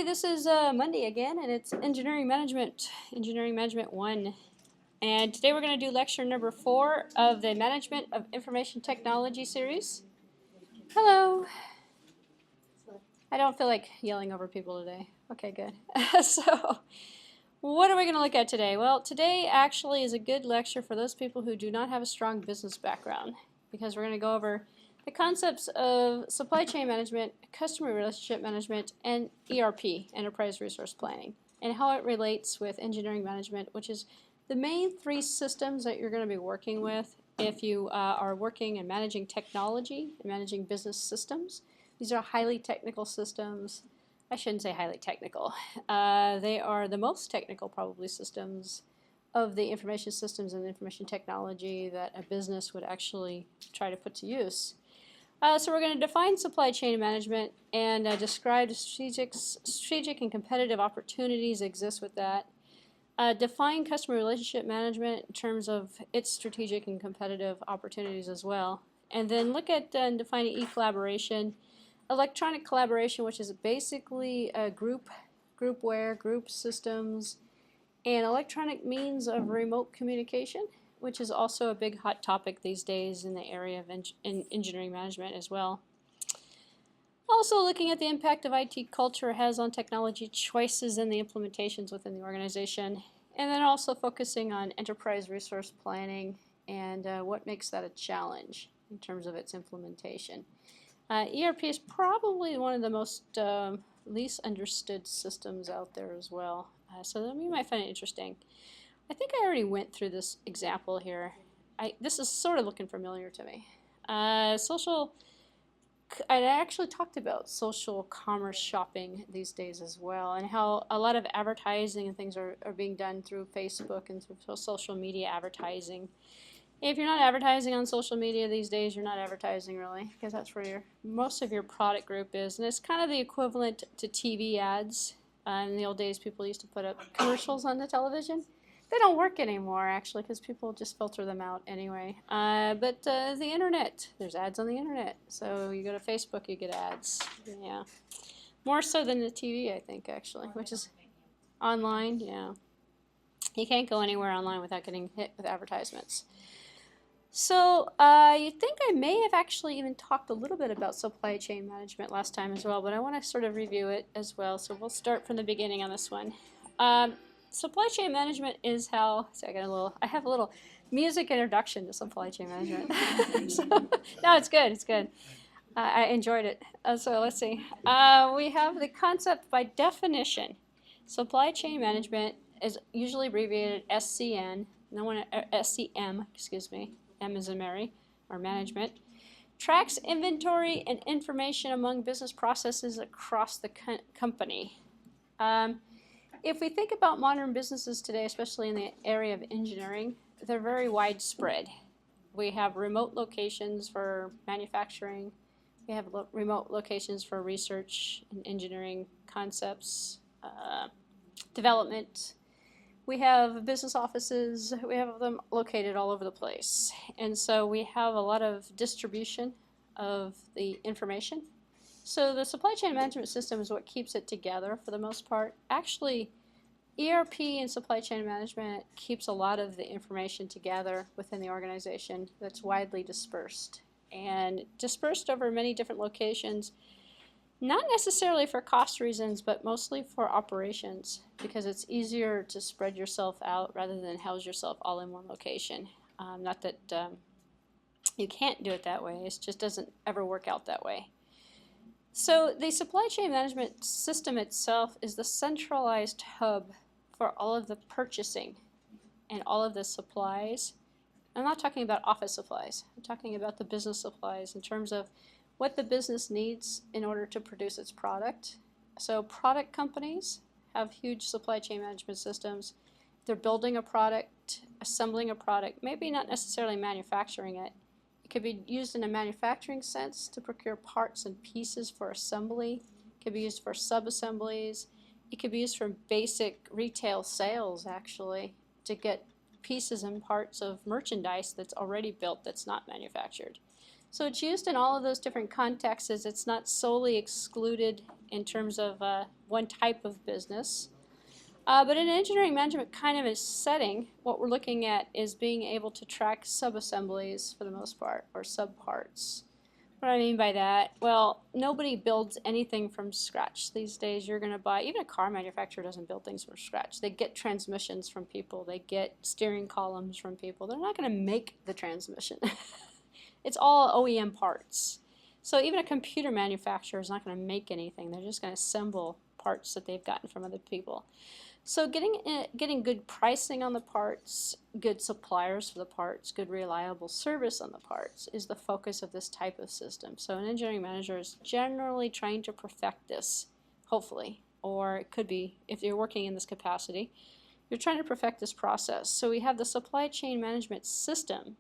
everybody, this is Monday again, and it's Engineering Management 1. And today we're going to do lecture number 4 of the Management of Information Technology series. Hello. I don't feel like yelling over people today. Okay, good. So, what are we going to look at today? Well, today actually is a good lecture for those people who do not have a strong business background, because we're going to go over the concepts of supply chain management, customer relationship management, and ERP, Enterprise Resource Planning, and how it relates with engineering management, which is the main 3 systems that you're going to be working with if you are working and managing technology and managing business systems. These are highly technical systems. I shouldn't say highly technical. They are the most technical, probably, systems of the information systems and information technology that a business would actually try to put to use. So we're going to define supply chain management and describe the strategic and competitive opportunities that exist with that. Define customer relationship management in terms of its strategic and competitive opportunities as well. And then look at defining e-collaboration, electronic collaboration, which is basically a groupware, group systems, and electronic means of remote communication, which is also a big hot topic these days in the area of engineering management as well. Also looking at the impact of IT culture has on technology choices and the implementations within the organization, and then also focusing on enterprise resource planning and what makes that a challenge in terms of its implementation. ERP is probably one of the most least understood systems out there as well, so you might find it interesting. I think I already went through this example here. This is sort of looking familiar to me. I actually talked about social commerce shopping these days as well, and how a lot of advertising and things are being done through Facebook and through social media advertising. If you're not advertising on social media these days, you're not advertising really, because that's where most of your product group is. And it's kind of the equivalent to TV ads. In the old days, people used to put up commercials on the television. They don't work anymore, actually, because people just filter them out anyway. But the internet, there's ads on the internet. So you go to Facebook, you get ads. Yeah, more so than the TV, I think, actually, which is online. Yeah, you can't go anywhere online without getting hit with advertisements. So you think I may have actually even talked a little bit about supply chain management last time as well, but I want to sort of review it as well. So we'll start from the beginning on this one. Supply chain management is how, so I have a little music introduction to supply chain management. So, no, it's good, it's good. I enjoyed it. So let's see. We have the concept by definition. Supply chain management is usually abbreviated SCN, SCM, excuse me, M is in Mary, or management. Tracks inventory and information among business processes across the company. If we think about modern businesses today, especially in the area of engineering, they're very widespread. We have remote locations for manufacturing. We have remote locations for research and engineering concepts, development. We have business offices. We have them located all over the place. And so we have a lot of distribution of the information. So the supply chain management system is what keeps it together for the most part. Actually, ERP and supply chain management keeps a lot of the information together within the organization that's widely dispersed. And dispersed over many different locations, not necessarily for cost reasons, but mostly for operations, because it's easier to spread yourself out rather than house yourself all in one location. Not that you can't do it that way, it just doesn't ever work out that way. So the supply chain management system itself is the centralized hub for all of the purchasing and all of the supplies. I'm not talking about office supplies. I'm talking about the business supplies in terms of what the business needs in order to produce its product. So product companies have huge supply chain management systems. They're building a product, assembling a product, maybe not necessarily manufacturing it. It could be used in a manufacturing sense to procure parts and pieces for assembly. It could be used for sub-assemblies. It could be used for basic retail sales, actually, to get pieces and parts of merchandise that's already built that's not manufactured. So it's used in all of those different contexts. It's not solely excluded in terms of one type of business. But in an engineering management kind of a setting, what we're looking at is being able to track sub-assemblies for the most part, or subparts. What do I mean by that? Well, nobody builds anything from scratch these days. You're going to buy, even a car manufacturer doesn't build things from scratch. They get transmissions from people. They get steering columns from people. They're not going to make the transmission. It's all OEM parts. So even a computer manufacturer is not going to make anything. They're just going to assemble parts that they've gotten from other people. So getting good pricing on the parts, good suppliers for the parts, good reliable service on the parts is the focus of this type of system. So an engineering manager is generally trying to perfect this, hopefully, or it could be, if you're working in this capacity, you're trying to perfect this process. So we have the supply chain management system.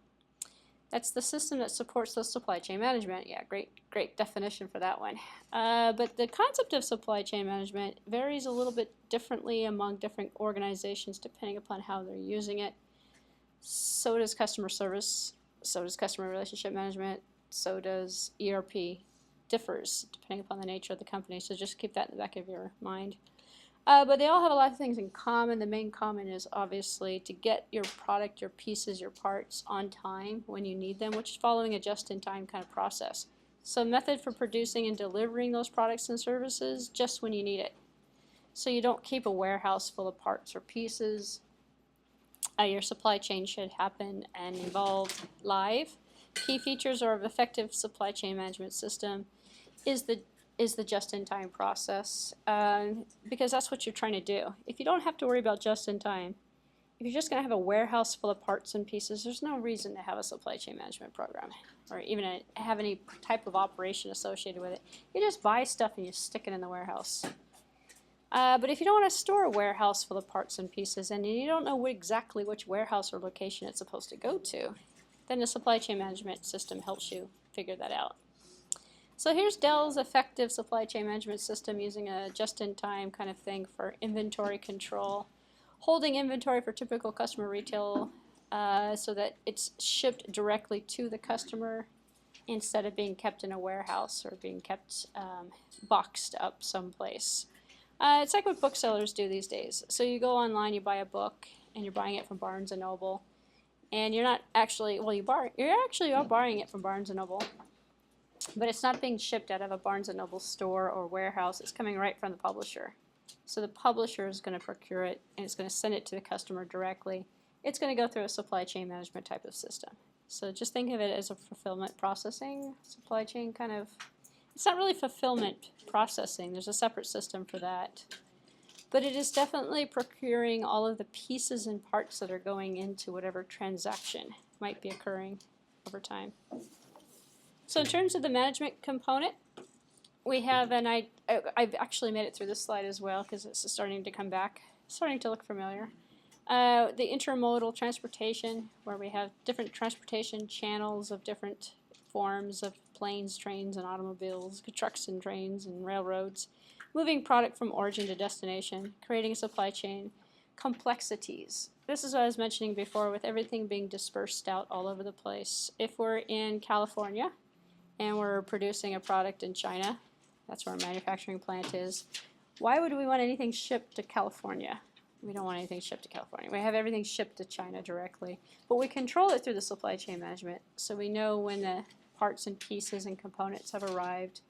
That's the system that supports the supply chain management. Yeah, great definition for that one. But the concept of supply chain management varies a little bit differently among different organizations depending upon how they're using it. So does customer service, so does customer relationship management, so does ERP. Differs depending upon the nature of the company, so just keep that in the back of your mind. But they all have a lot of things in common. The main common is obviously to get your product, your pieces, your parts on time when you need them, which is following a just-in-time kind of process. So method for producing and delivering those products and services just when you need it. So you don't keep a warehouse full of parts or pieces. Your supply chain should happen and evolve live. Key features of effective supply chain management system is the just-in-time process, because that's what you're trying to do. If you don't have to worry about just-in-time, if you're just going to have a warehouse full of parts and pieces, there's no reason to have a supply chain management program or even have any type of operation associated with it. You just buy stuff and you stick it in the warehouse. But if you don't want to store a warehouse full of parts and pieces and you don't know exactly which warehouse or location it's supposed to go to, then the supply chain management system helps you figure that out. So here's Dell's effective supply chain management system using a just-in-time kind of thing for inventory control, holding inventory for typical customer retail so that it's shipped directly to the customer instead of being kept in a warehouse or being kept boxed up someplace. It's like what booksellers do these days. So you go online, you buy a book, and you're buying it from Barnes & Noble, and you're not actually, well, you actually are buying it from Barnes & Noble, but it's not being shipped out of a Barnes & Noble store or warehouse. It's coming right from the publisher. So the publisher is going to procure it, and it's going to send it to the customer directly. It's going to go through a supply chain management type of system. So just think of it as a fulfillment processing supply chain kind of. It's not really fulfillment processing. There's a separate system for that. But it is definitely procuring all of the pieces and parts that are going into whatever transaction might be occurring over time. So in terms of the management component, we have, and I've actually made it through this slide as well because it's starting to come back, starting to look familiar. The intermodal transportation, where we have different transportation channels of different forms of planes, trains, and automobiles, trucks and trains and railroads, moving product from origin to destination, creating a supply chain, complexities. This is what I was mentioning before with everything being dispersed out all over the place. If we're in California and we're producing a product in China, that's where our manufacturing plant is, why would we want anything shipped to California? We don't want anything shipped to California. We have everything shipped to China directly, but we control it through the supply chain management, so we know when the parts and pieces and components have arrived,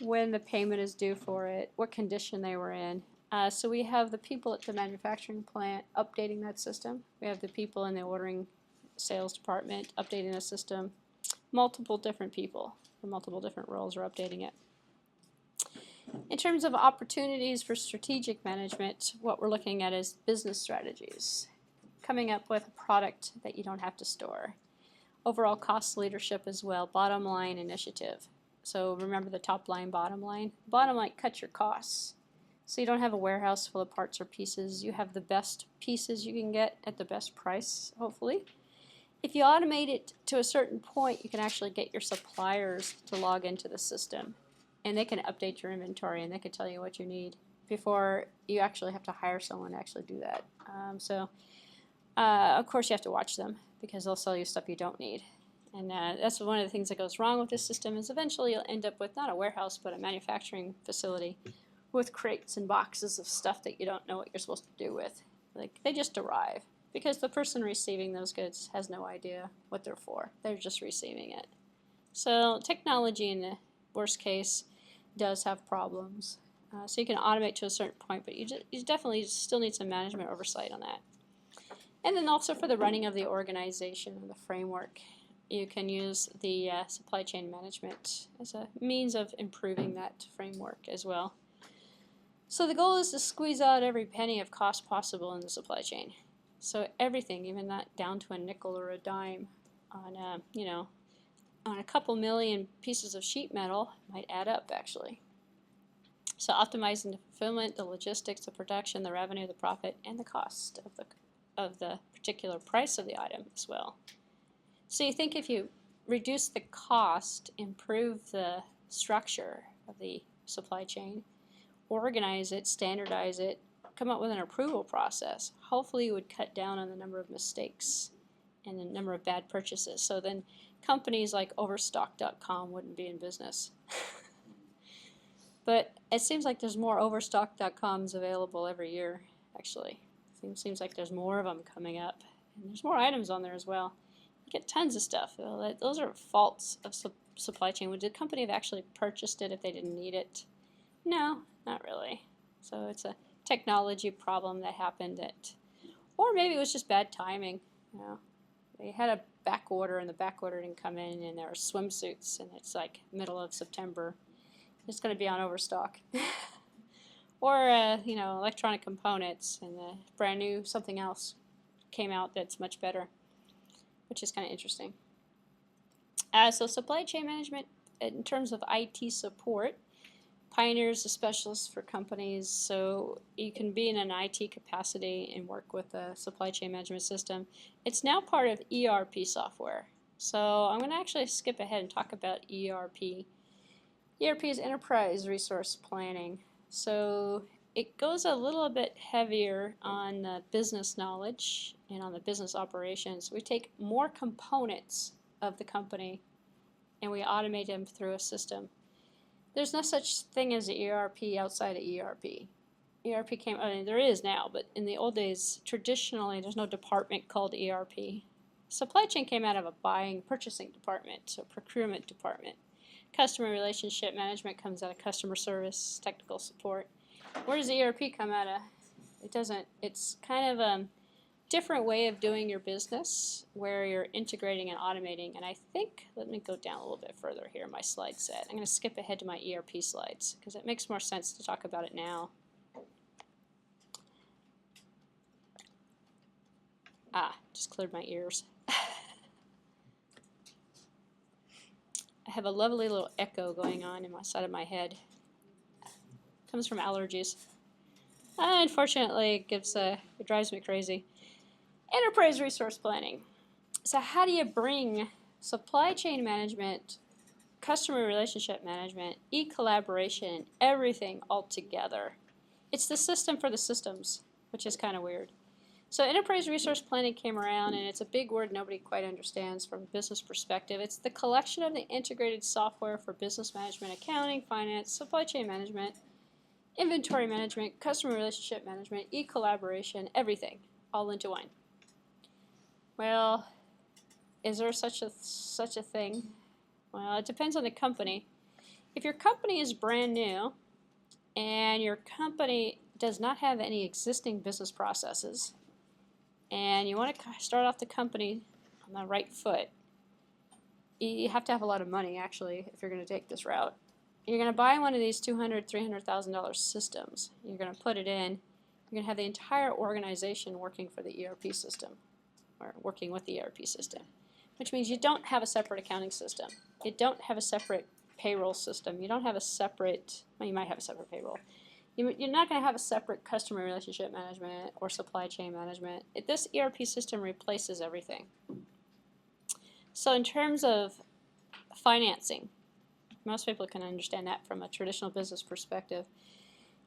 when the payment is due for it, what condition they were in. So we have the people at the manufacturing plant updating that system. We have the people in the ordering sales department updating the system. Multiple different people for multiple different roles are updating it. In terms of opportunities for strategic management, what we're looking at is business strategies. Coming up with a product that you don't have to store. Overall cost leadership as well, bottom line initiative. So remember the top line, bottom line. Bottom line, cut your costs. So you don't have a warehouse full of parts or pieces. You have the best pieces you can get at the best price, hopefully. If you automate it to a certain point, you can actually get your suppliers to log into the system. And they can update your inventory and they can tell you what you need before you actually have to hire someone to actually do that. Of course you have to watch them because they'll sell you stuff you don't need. And that's one of the things that goes wrong with this system is eventually you'll end up with not a warehouse but a manufacturing facility with crates and boxes of stuff that you don't know what you're supposed to do with. Like, they just arrive because the person receiving those goods has no idea what they're for. They're just receiving it. So technology in the worst case does have problems. So you can automate to a certain point, but you definitely still need some management oversight on that. And then also for the running of the organization and the framework, you can use the supply chain management as a means of improving that framework as well. So the goal is to squeeze out every penny of cost possible in the supply chain. So everything, even that down to a nickel or a dime on on a couple million pieces of sheet metal might add up actually. So optimizing the fulfillment, the logistics, the production, the revenue, the profit, and the cost of the particular price of the item as well. So you think if you reduce the cost, improve the structure of the supply chain, organize it, standardize it, come up with an approval process, hopefully you would cut down on the number of mistakes and the number of bad purchases. So then companies like Overstock.com wouldn't be in business. But it seems like there's more Overstock.coms available every year, actually. It seems like there's more of them coming up. And there's more items on there as well. You get tons of stuff. Those are faults of supply chain. Would the company have actually purchased it if they didn't need it? No, not really. So it's a technology problem that happened or maybe it was just bad timing. They had a back order and the back order didn't come in and there were swimsuits and it's like middle of September. It's going to be on Overstock. Or electronic components and the brand new something else came out that's much better, which is kind of interesting. So supply chain management in terms of IT support, Pioneer is a specialist for companies, so you can be in an IT capacity and work with a supply chain management system. It's now part of ERP software. So I'm going to actually skip ahead and talk about ERP. ERP is Enterprise Resource Planning. So it goes a little bit heavier on the business knowledge and on the business operations. We take more components of the company and we automate them through a system. There's no such thing as an ERP outside of ERP. ERP came, there is now, but in the old days, traditionally, there's no department called ERP. Supply chain came out of a purchasing department, so procurement department. Customer relationship management comes out of customer service, technical support. Where does ERP come out of? It doesn't. It's kind of a different way of doing your business where you're integrating and automating. And I think, let me go down a little bit further here in my slide set. I'm going to skip ahead to my ERP slides because it makes more sense to talk about it now. Just cleared my ears. I have a lovely little echo going on in my side of my head. It comes from allergies. Unfortunately, it drives me crazy. Enterprise resource planning. So how do you bring supply chain management, customer relationship management, e-collaboration, everything all together? It's the system for the systems, which is kind of weird. So enterprise resource planning came around, and it's a big word nobody quite understands from a business perspective. It's the collection of the integrated software for business management, accounting, finance, supply chain management, inventory management, customer relationship management, e-collaboration, everything, all into one. Well, is there such a thing? Well, it depends on the company. If your company is brand new and your company does not have any existing business processes and you want to start off the company on the right foot, you have to have a lot of money actually if you're going to take this route. You're going to buy one of these $200,000, $300,000 systems. You're going to put it in. You're going to have the entire organization working for the ERP system, or working with the ERP system, which means you don't have a separate accounting system. You don't have a separate payroll system. You don't have a separate, well, you might have a separate payroll. You're not going to have a separate customer relationship management or supply chain management. This ERP system replaces everything. So in terms of financing, most people can understand that from a traditional business perspective.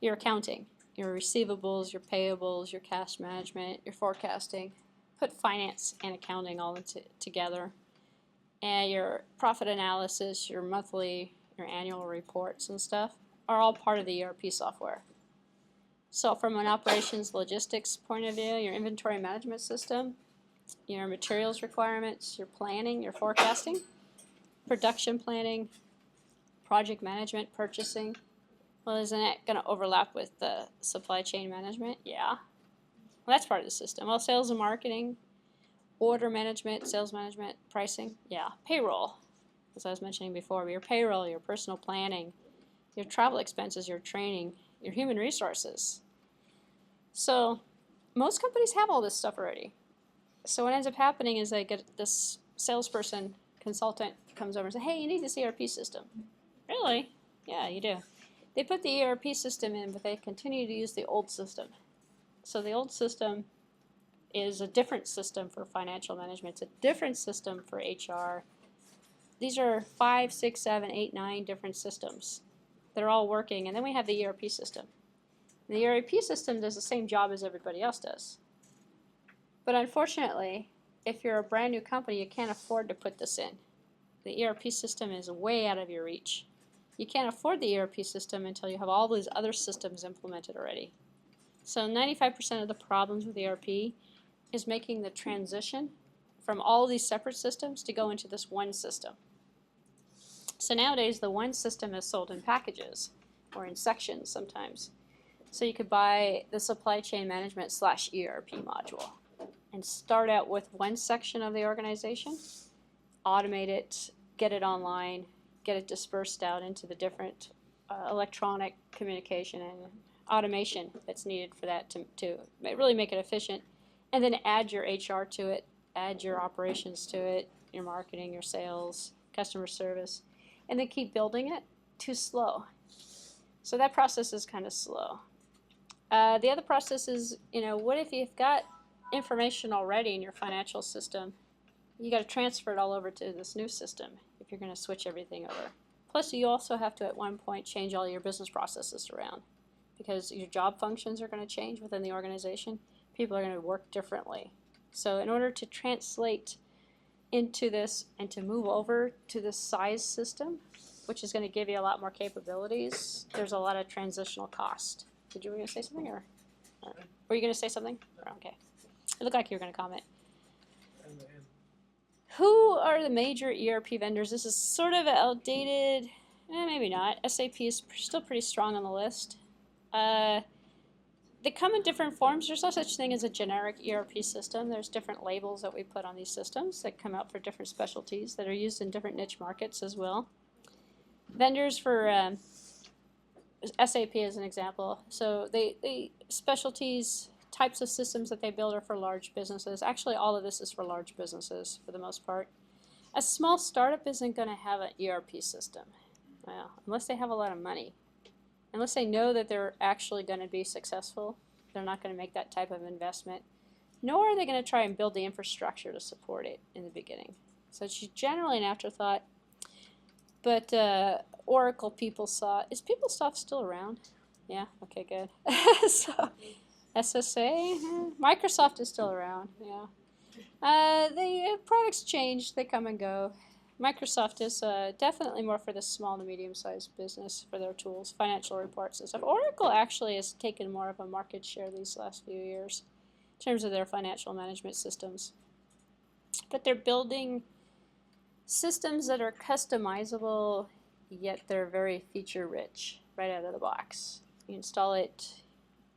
Your accounting, your receivables, your payables, your cash management, your forecasting. Put finance and accounting all together. and your profit analysis, your monthly, your annual reports and stuff are all part of the ERP software. So from an operations logistics point of view, your inventory management system, your materials requirements, your planning, your forecasting, production planning, project management, purchasing. Well, isn't that going to overlap with the supply chain management? Yeah. Well, that's part of the system. Well, sales and marketing, order management, sales management, pricing. Yeah. Payroll, as I was mentioning before, your payroll, your personal planning, your travel expenses, your training, your human resources. So most companies have all this stuff already. So what ends up happening is they get this salesperson, consultant comes over and says, hey, you need this ERP system. Really? Yeah, you do. They put the ERP system in, but they continue to use the old system. So the old system is a different system for financial management. It's a different system for HR. These are 5, 6, 7, 8, 9 different systems that are all working. And then we have the ERP system. And the ERP system does the same job as everybody else does. But unfortunately, if you're a brand new company, you can't afford to put this in. The ERP system is way out of your reach. You can't afford the ERP system until you have all these other systems implemented already. So 95% of the problems with ERP is making the transition from all these separate systems to go into this one system. So nowadays the one system is sold in packages or in sections sometimes. So you could buy the supply chain management / ERP module and start out with one section of the organization, automate it, get it online, get it dispersed out into the different electronic communication and automation that's needed for that to really make it efficient, and then add your HR to it, add your operations to it, your marketing, your sales, customer service, and then keep building it. Too slow. So that process is kind of slow. The other process is, what if you've got information already in your financial system? You got to transfer it all over to this new system if you're going to switch everything over. Plus, you also have to at one point change all your business processes around because your job functions are going to change within the organization. People are going to work differently. So in order to translate into this and to move over to this size system, which is going to give you a lot more capabilities, there's a lot of transitional cost. Did you were going to say something, or were you going to say something? Okay. It looked like you were going to comment. Who are the major ERP vendors? This is sort of outdated, maybe not. SAP is still pretty strong on the list. They come in different forms. There's no such thing as a generic ERP system. There's different labels that we put on these systems that come out for different specialties that are used in different niche markets as well. Vendors for SAP as an example. So they specialties, types of systems that they build are for large businesses. Actually, all of this is for large businesses for the most part. A small startup isn't going to have an ERP system, well, unless they have a lot of money. Unless they know that they're actually going to be successful, they're not going to make that type of investment. Nor are they going to try and build the infrastructure to support it in the beginning. So it's generally an afterthought. But Oracle PeopleSoft, is PeopleSoft still around? Yeah, okay, good. So SSA, Microsoft is still around, yeah. The products change, they come and go. Microsoft is definitely more for the small to medium-sized business for their tools, financial reports and stuff. Oracle actually has taken more of a market share these last few years in terms of their financial management systems. But they're building systems that are customizable, yet they're very feature-rich right out of the box. You install it,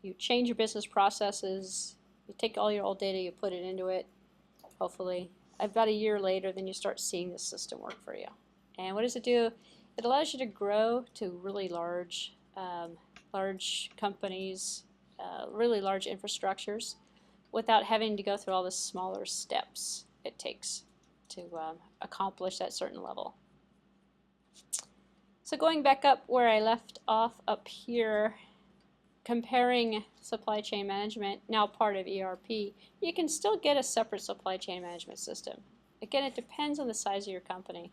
you change your business processes, you take all your old data, you put it into it, hopefully. About a year later, then you start seeing the system work for you. And what does it do? It allows you to grow to really large companies, really large infrastructures, without having to go through all the smaller steps it takes to accomplish that certain level. So going back up where I left off up here, comparing supply chain management, now part of ERP, you can still get a separate supply chain management system. Again, it depends on the size of your company.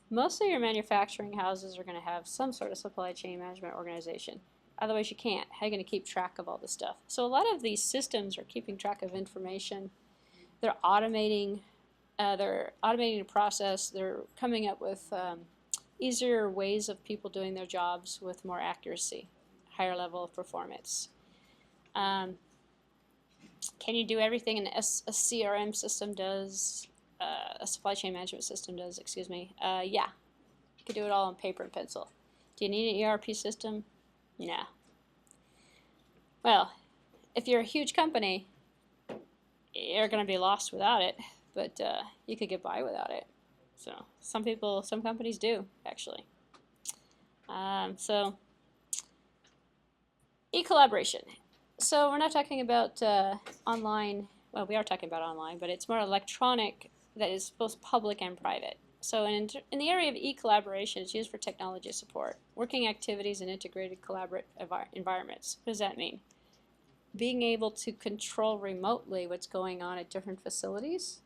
Most of your manufacturing houses are going to have some sort of supply chain management organization. Otherwise you can't. How are you going to keep track of all this stuff? So a lot of these systems are keeping track of information. They're automating They're automating the process. They're coming up with easier ways of people doing their jobs with more accuracy, higher level of performance. Can you do everything a CRM system does, a supply chain management system does, excuse me? Yeah, you can do it all on paper and pencil. Do you need an ERP system? No. Well, if you're a huge company, you're going to be lost without it, but you could get by without it. So some companies do, actually. So e-collaboration. So we're not talking about online. Well, we are talking about online, but it's more electronic that is both public and private. So in the area of e-collaboration, it's used for technology support, working activities, and integrated collaborative environments. What does that mean? Being able to control remotely what's going on at different facilities,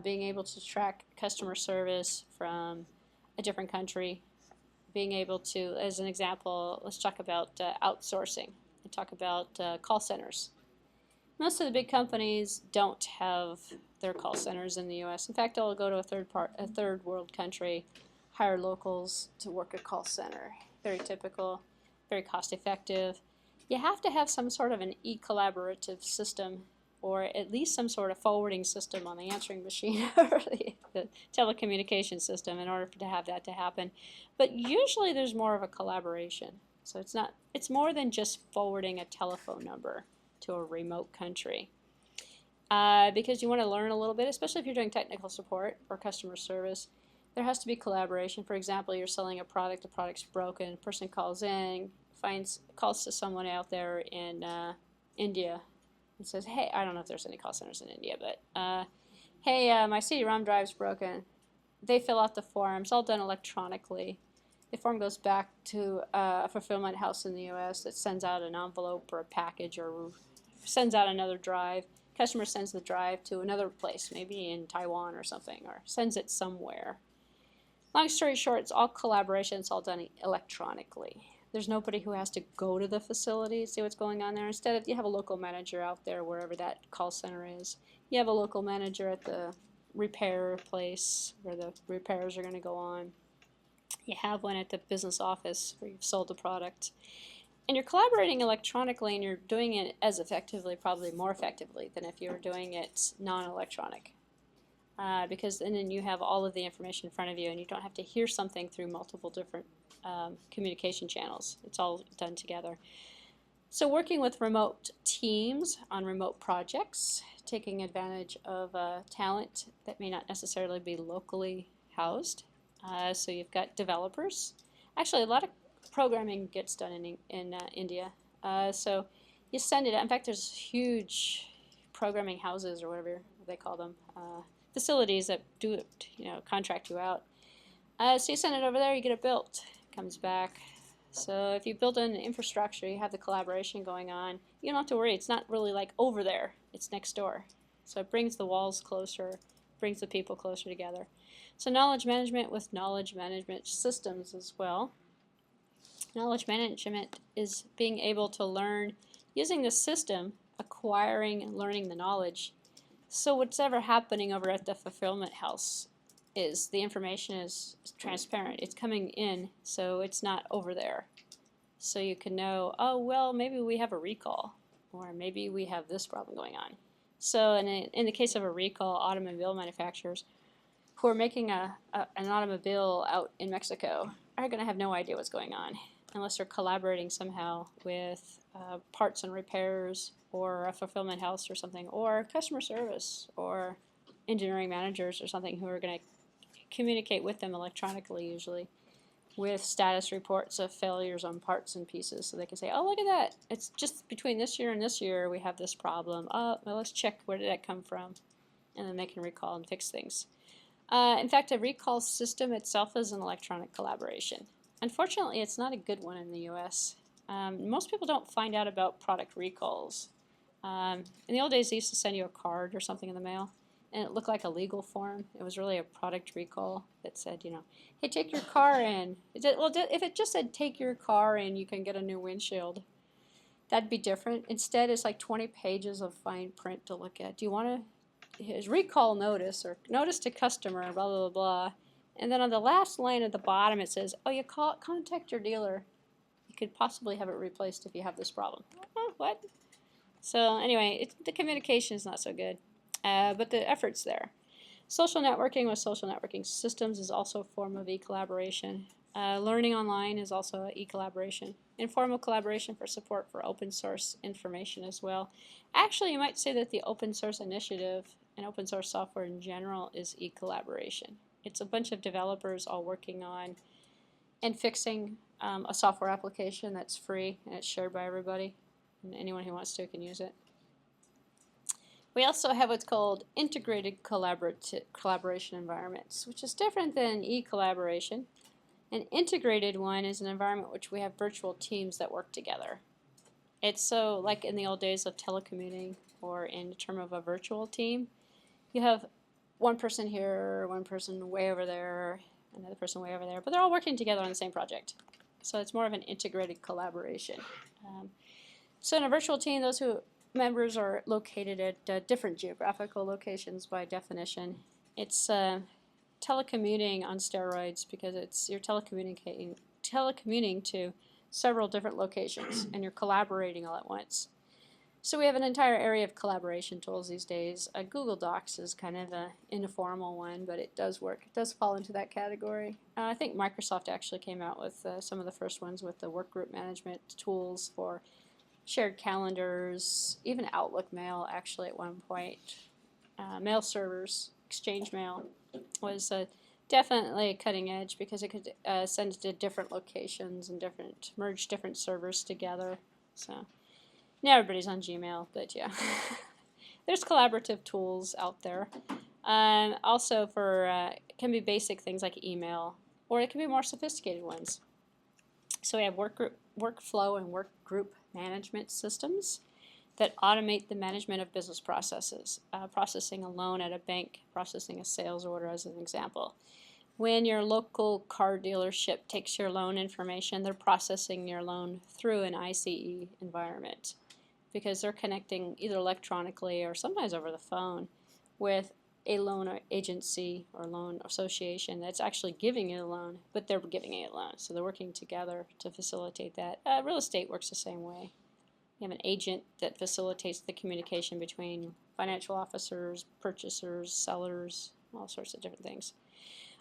being able to track customer service from a different country, being able to, as an example, let's talk about outsourcing and talk about call centers. Most of the big companies don't have their call centers in the U.S. In fact, they'll go to a third world country, hire locals to work a call center. Very typical, very cost effective. You have to have some sort of an e-collaborative system, or at least some sort of forwarding system on the answering machine or the telecommunication system in order to have that to happen. But usually there's more of a collaboration. So it's more than just forwarding a telephone number to a remote country. Because you want to learn a little bit, especially if you're doing technical support or customer service, there has to be collaboration. For example, you're selling a product, the product's broken, a person calls in, calls to someone out there in India and says, hey, I don't know if there's any call centers in India, but hey, my CD-ROM drive's broken. They fill out the form. It's all done electronically. The form goes back to a fulfillment house in the U.S. that sends out an envelope or a package or sends out another drive. Customer sends the drive to another place, maybe in Taiwan or something, or sends it somewhere. Long story short, it's all collaboration. It's all done electronically. There's nobody who has to go to the facility to see what's going on there. Instead, you have a local manager out there wherever that call center is. You have a local manager at the repair place where the repairs are going to go on. You have one at the business office where you've sold the product. And you're collaborating electronically, and you're doing it as effectively, probably more effectively, than if you were doing it non-electronic. Because then you have all of the information in front of you, and you don't have to hear something through multiple different communication channels. It's all done together. So working with remote teams on remote projects, taking advantage of talent that may not necessarily be locally housed. So you've got developers. Actually, a lot of programming gets done in India. So you send it out. In fact, there's huge programming houses or whatever they call them, facilities that do it, contract you out. So you send it over there, you get it built. It comes back. So if you build an infrastructure, you have the collaboration going on. You don't have to worry. It's not really like over there. It's next door. So it brings the walls closer, brings the people closer together. So knowledge management with knowledge management systems as well. Knowledge management is being able to learn using the system, acquiring and learning the knowledge. So what's ever happening over at the fulfillment house is the information is transparent. It's coming in, so it's not over there. So you can know, oh, well, maybe we have a recall, or maybe we have this problem going on. So in the case of a recall, automobile manufacturers who are making an automobile out in Mexico are going to have no idea what's going on unless they're collaborating somehow with parts and repairs or a fulfillment house or something, or customer service or engineering managers or something who are going to communicate with them electronically, usually with status reports of failures on parts and pieces, so they can say, oh, look at that, it's just between this year and this year we have this problem. Oh, well, let's check where did that come from, and then they can recall and fix things. In fact, a recall system itself is an electronic collaboration. Unfortunately, it's not a good one in the US. Most people don't find out about product recalls. In the old days, they used to send you a card or something in the mail, and it looked like a legal form. It was really a product recall that said, hey, take your car in. If it just said, take your car in, you can get a new windshield, that'd be different. Instead, it's like 20 pages of fine print to look at. Do you want to his recall notice or notice to customer, blah, blah, blah, blah. And then on the last line at the bottom it says, oh, contact your dealer. You could possibly have it replaced if you have this problem. What? So anyway, the communication is not so good, but the effort's there. Social networking with social networking systems is also a form of e-collaboration. Learning online is also e-collaboration. Informal collaboration for support for open source information as well. Actually, you might say that the open source initiative and open source software in general is e-collaboration. It's a bunch of developers all working on and fixing a software application that's free and it's shared by everybody, and anyone who wants to can use it. We also have what's called integrated collaboration environments, which is different than e-collaboration. An integrated one is an environment which we have virtual teams that work together. It's so like in the old days of telecommuting or in the term of a virtual team, you have one person here, one person way over there, another person way over there, but they're all working together on the same project. So it's more of an integrated collaboration. So in a virtual team, those members are located at different geographical locations by definition. It's telecommuting on steroids because you're telecommuting to several different locations and you're collaborating all at once. So we have an entire area of collaboration tools these days. Google Docs is kind of an informal one, but it does work. It does fall into that category. I think Microsoft actually came out with some of the first ones with the workgroup management tools for shared calendars, even Outlook Mail actually at one point. Mail servers, Exchange Mail was definitely cutting edge because it could send it to different locations and merge different servers together. So now everybody's on Gmail, but yeah. There's collaborative tools out there. Also for, it can be basic things like email, or it can be more sophisticated ones. So we have workflow and work group management systems that automate the management of business processes. Processing a loan at a bank, processing a sales order as an example. When your local car dealership takes your loan information, they're processing your loan through an ICE environment because they're connecting either electronically or sometimes over the phone with a loan agency or loan association that's actually giving you a loan, but they're giving you a loan. So they're working together to facilitate that. Real estate works the same way. You have an agent that facilitates the communication between financial officers, purchasers, sellers, all sorts of different things.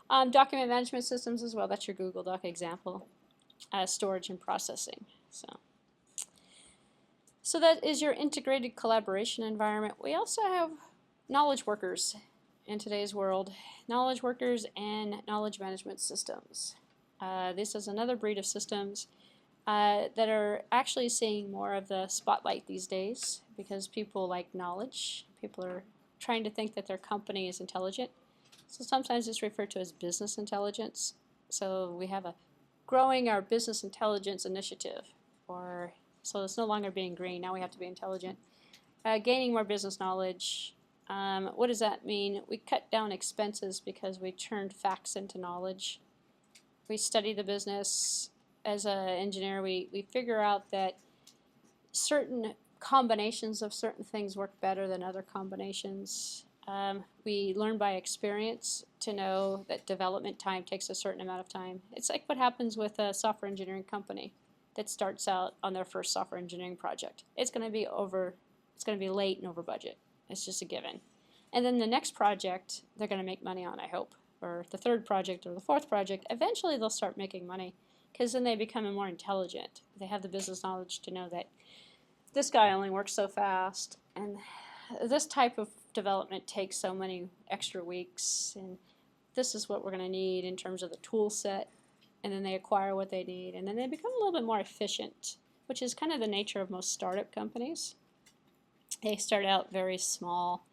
Document management systems as well. That's your Google Doc example. Storage and processing. So that is your integrated collaboration environment. We also have knowledge workers in today's world. Knowledge workers and knowledge management systems. This is another breed of systems that are actually seeing more of the spotlight these days because people like knowledge. People are trying to think that their company is intelligent. So sometimes it's referred to as business intelligence. So we have a growing our business intelligence initiative, so it's no longer being green, now we have to be intelligent. Gaining more business knowledge. What does that mean? We cut down expenses because we turned facts into knowledge. We study the business. As an engineer, we figure out that certain combinations of certain things work better than other combinations. We learn by experience to know that development time takes a certain amount of time. It's like what happens with a software engineering company that starts out on their first software engineering project. It's going to be late and over budget. It's just a given. And then the next project they're going to make money on, I hope, or the third project or the fourth project. Eventually they'll start making money because then they become more intelligent. They have the business knowledge to know that this guy only works so fast and this type of development takes so many extra weeks, and this is what we're going to need in terms of the tool set, and then they acquire what they need, and then they become a little bit more efficient, which is kind of the nature of most startup companies. They start out very small,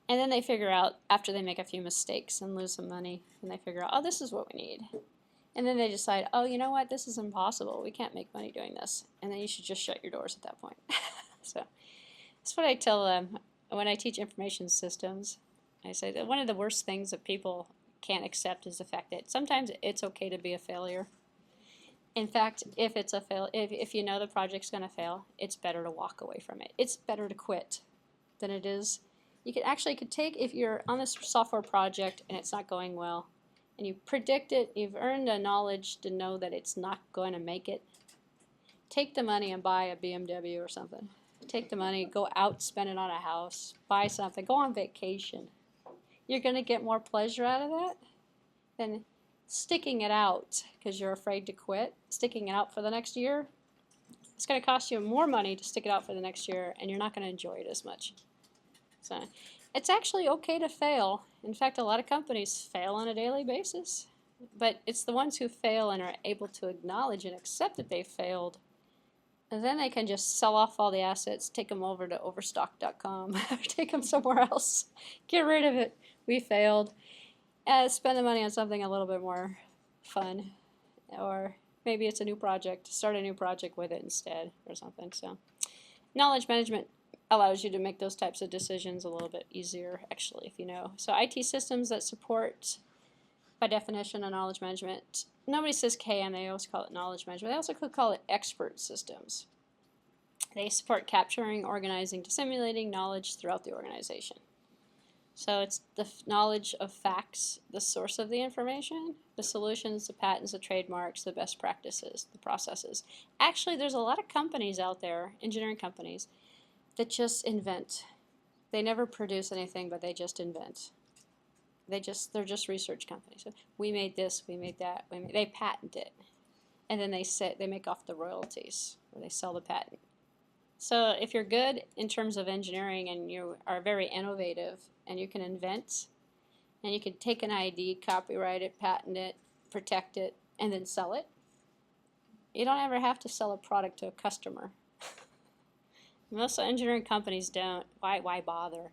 and then they figure out, after they make a few mistakes and lose some money, and they figure out, oh, this is what we need. And then they decide, oh, you know what, this is impossible. We can't make money doing this. And then you should just shut your doors at that point. So that's what I tell them. When I teach information systems, I say that one of the worst things that people can't accept is the fact that sometimes it's okay to be a failure. In fact, if you know the project's going to fail, it's better to walk away from it. It's better to quit than it is You could take, if you're on this software project and it's not going well, and you predict it, you've earned the knowledge to know that it's not going to make it, take the money and buy a BMW or something. Take the money, go out, spend it on a house, buy something, go on vacation. You're going to get more pleasure out of that than sticking it out because you're afraid to quit. Sticking it out for the next year, it's going to cost you more money to stick it out for the next year, and you're not going to enjoy it as much. So it's actually okay to fail. In fact, a lot of companies fail on a daily basis. But it's the ones who fail and are able to acknowledge and accept that they failed. And then they can just sell off all the assets, take them over to Overstock.com, take them somewhere else, get rid of it. We failed. Spend the money on something a little bit more fun. Or maybe it's a new project. Start a new project with it instead or something. So knowledge management allows you to make those types of decisions a little bit easier, actually, if you know. So IT systems that support, by definition, a knowledge management. Nobody says KM, they always call it knowledge management. They also could call it expert systems. They support capturing, organizing, disseminating knowledge throughout the organization. So it's the knowledge of facts, the source of the information, the solutions, the patents, the trademarks, the best practices, the processes. Actually, there's a lot of companies out there, engineering companies, that just invent. They never produce anything, but they just invent. They're just research companies. So we made this, we made that, they patent it, and then they make off the royalties, or they sell the patent. So if you're good in terms of engineering and you are very innovative and you can invent, and you can take an ID, copyright it, patent it, protect it, and then sell it, you don't ever have to sell a product to a customer. Most engineering companies don't. Why bother?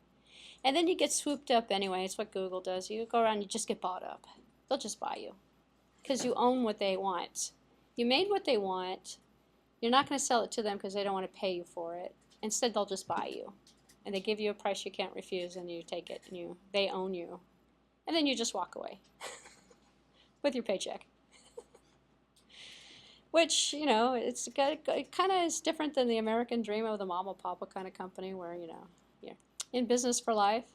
And then you get swooped up anyway. It's what Google does. You go around, you just get bought up. They'll just buy you because you own what they want. You made what they want. You're not going to sell it to them because they don't want to pay you for it. Instead, they'll just buy you. And they give you a price you can't refuse, and you take it, and they own you. And then you just walk away with your paycheck. Which, it kind of is different than the American dream of the mama papa kind of company where, you're in business for life.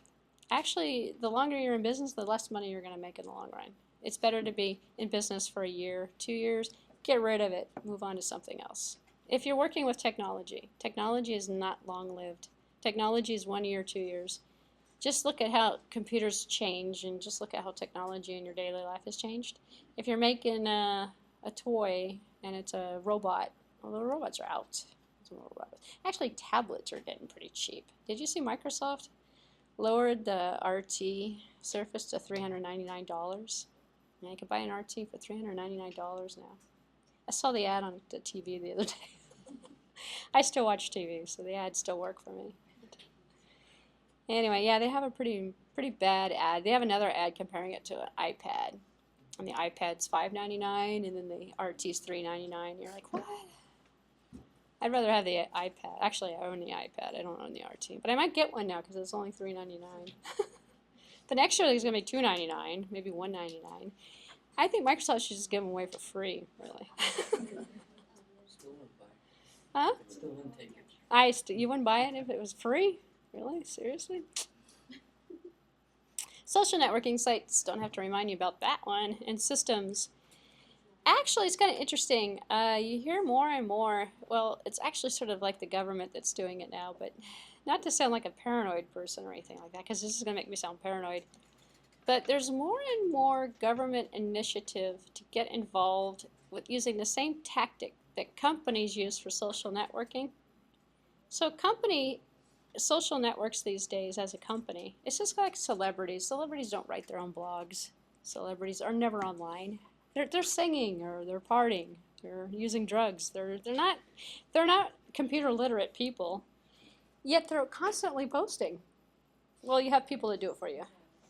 Actually, the longer you're in business, the less money you're going to make in the long run. It's better to be in business for a year, 2 years, get rid of it, move on to something else. If you're working with technology, technology is not long-lived. Technology is 1 year, 2 years. Just look at how computers change, and just look at how technology in your daily life has changed. If you're making a toy and it's a robot, well, the robots are out. Actually, tablets are getting pretty cheap. Did you see Microsoft lowered the RT Surface to $399? Now you can buy an RT for $399 now. I saw the ad on the TV the other day. I still watch TV, so the ads still work for me. Anyway, yeah, they have a pretty bad ad. They have another ad comparing it to an iPad. And the iPad's $5.99, and then the RT's $3.99. You're like, what? I'd rather have the iPad. Actually, I own the iPad. I don't own the RT. But I might get one now because it's only $3.99. The next year it's going to be $2.99, maybe $1.99. I think Microsoft should just give them away for free, really. Still wouldn't buy it. Huh? Still wouldn't take it. You wouldn't buy it if it was free? Really? Seriously? Social networking sites, don't have to remind you about that one. And systems. Actually, it's kind of interesting. You hear more and more, well, it's actually sort of like the government that's doing it now, but not to sound like a paranoid person or anything like that, because this is going to make me sound paranoid. But there's more and more government initiative to get involved with using the same tactic that companies use for social networking. So social networks these days as a company, it's just like celebrities. Celebrities don't write their own blogs. Celebrities are never online. They're singing, or they're partying, they're using drugs. They're not computer literate people, yet they're constantly posting. Well, you have people that do it for you.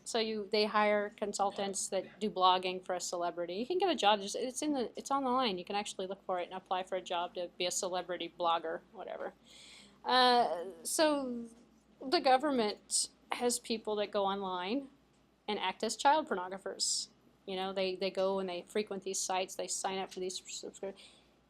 So they hire consultants that do blogging for a celebrity. You can get a job. It's online. You can actually look for it and apply for a job to be a celebrity blogger, whatever. So the government has people that go online and act as child pornographers. They go and they frequent these sites. They sign up for these subscriptions.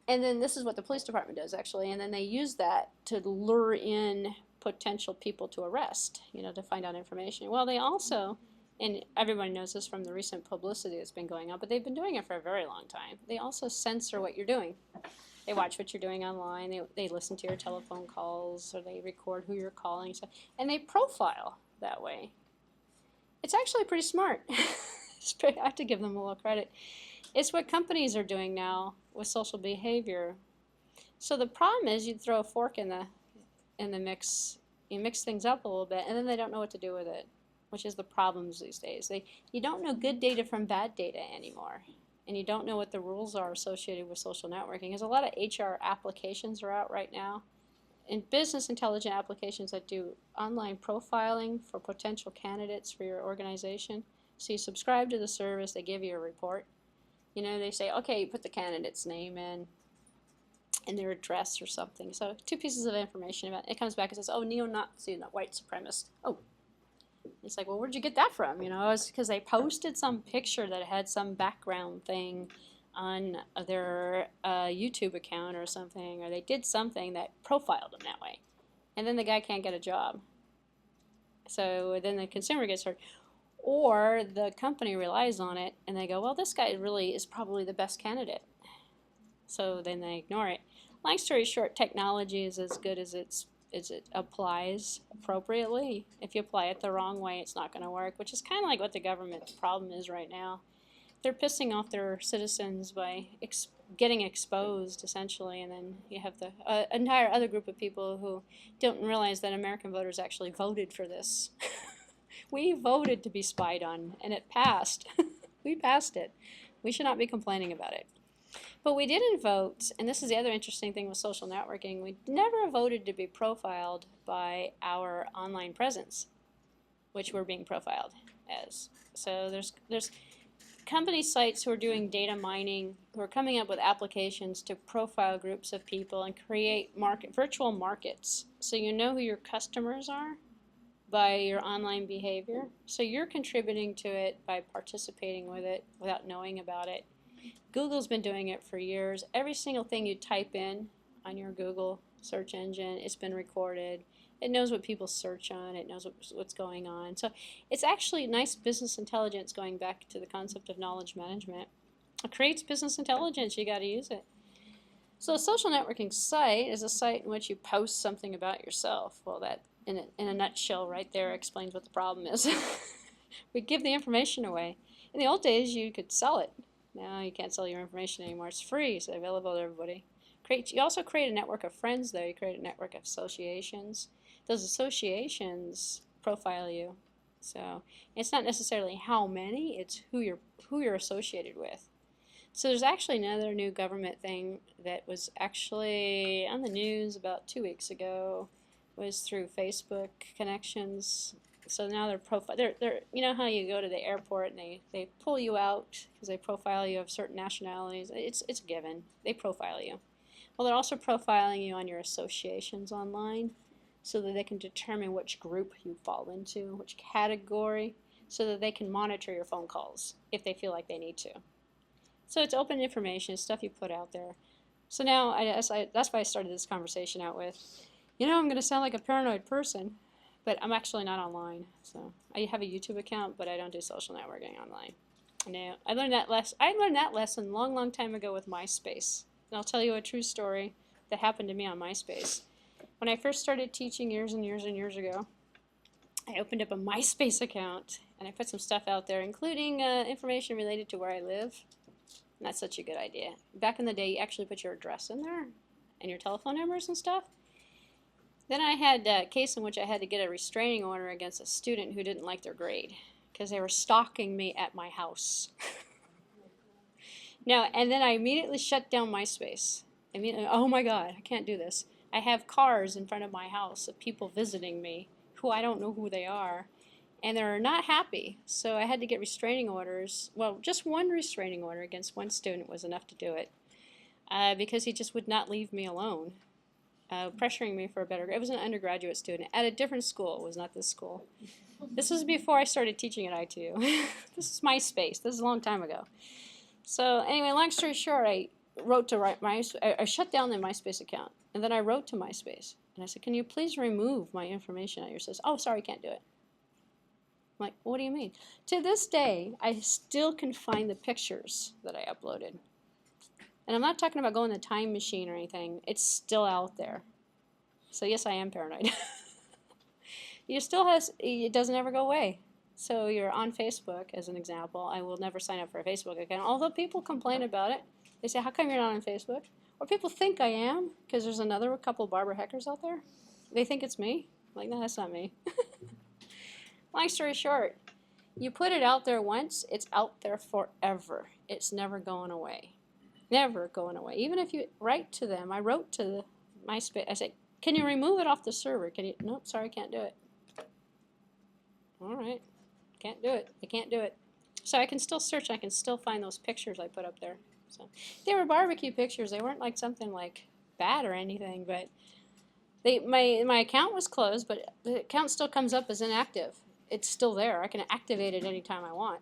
And then this is what the police department does, actually. And then they use that to lure in potential people to arrest, to find out information. Well, they also, and everybody knows this from the recent publicity that's been going on, but they've been doing it for a very long time. They also censor what you're doing. They watch what you're doing online, they listen to your telephone calls, or they record who you're calling, and they profile that way. It's actually pretty smart. I have to give them a little credit. It's what companies are doing now with social behavior. So the problem is you throw a fork in the mix, you mix things up a little bit, and then they don't know what to do with it, which is the problems these days. You don't know good data from bad data anymore, and you don't know what the rules are associated with social networking. There's a lot of HR applications are out right now, and business intelligence applications that do online profiling for potential candidates for your organization. So you subscribe to the service, they give you a report. They say, okay, you put the candidate's name in and their address or something. So 2 pieces of information about it. It comes back and says, oh, neo-Nazi, white supremacist. Oh. It's like, well, where'd you get that from? It's because they posted some picture that had some background thing on their YouTube account or something, or they did something that profiled them that way. And then the guy can't get a job. So then the consumer gets hurt. Or the company relies on it, and they go, well, this guy really is probably the best candidate. So then they ignore it. Long story short, technology is as good as it applies appropriately. If you apply it the wrong way, it's not going to work, which is kind of like what the government problem is right now. They're pissing off their citizens by getting exposed, essentially, and then you have the entire other group of people who don't realize that American voters actually voted for this. We voted to be spied on, and it passed. We passed it. We should not be complaining about it. But we didn't vote, and this is the other interesting thing with social networking, we never voted to be profiled by our online presence, which we're being profiled as. So there's company sites who are doing data mining, who are coming up with applications to profile groups of people and create virtual markets. So you know who your customers are by your online behavior. So you're contributing to it by participating with it without knowing about it. Google's been doing it for years. Every single thing you type in on your Google search engine, it's been recorded. It knows what people search on. It knows what's going on. So it's actually nice business intelligence, going back to the concept of knowledge management. It creates business intelligence. You got to use it. So a social networking site is a site in which you post something about yourself. Well, that in a nutshell right there explains what the problem is. We give the information away. In the old days, you could sell it. Now you can't sell your information anymore. It's free, it's available to everybody. You also create a network of friends, though. You create a network of associations. Those associations profile you. So it's not necessarily how many, it's who you're associated with. So there's actually another new government thing that was actually on the news about 2 weeks ago. Was through Facebook connections. So now they're you know how you go to the airport and they pull you out because they profile you of certain nationalities. It's a given. They profile you. Well, they're also profiling you on your associations online, so that they can determine which group you fall into, which category, so that they can monitor your phone calls if they feel like they need to. So it's open information, stuff you put out there. So now that's why I started this conversation out with, I'm going to sound like a paranoid person, but I'm actually not online. So I have a YouTube account, but I don't do social networking online. No, I learned that lesson a long, long time ago with MySpace. And I'll tell you a true story that happened to me on MySpace. When I first started teaching years and years and years ago, I opened up a MySpace account, and I put some stuff out there, including information related to where I live. And that's such a good idea. Back in the day, you actually put your address in there and your telephone numbers and stuff. Then I had a case in which I had to get a restraining order against a student who didn't like their grade because they were stalking me at my house. And then I immediately shut down MySpace. Oh my God, I can't do this. I have cars in front of my house of people visiting me who I don't know who they are, and they're not happy. So I had to get restraining orders. Well, just one restraining order against one student was enough to do it because he just would not leave me alone. Pressuring me for a better grade. It was an undergraduate student at a different school. It was not this school. This was before I started teaching at ITU. This is MySpace. This is a long time ago. So anyway, long story short, I shut down the MySpace account, and then I wrote to MySpace And I said, can you please remove my information out your system? Oh, sorry, can't do it. I'm like, what do you mean? To this day, I still can find the pictures that I uploaded. And I'm not talking about going in the time machine or anything. It's still out there. So yes, I am paranoid. It doesn't ever go away. So you're on Facebook, as an example. I will never sign up for a Facebook account, although people complain about it. They say, how come you're not on Facebook? Or people think I am, because there's another couple Barbara Heckers out there. They think it's me. I'm like, no, that's not me. Long story short, you put it out there once, it's out there forever. It's never going away. Never going away. Even if you write to them, I wrote to MySpace. I said, can you remove it off the server? Can you? Nope, sorry, can't do it. All right, can't do it. I can't do it. So I can still search. I can still find those pictures I put up there. So they were barbecue pictures. They weren't like something like bad or anything, but my account was closed, but the account still comes up as inactive. It's still there. I can activate it anytime I want.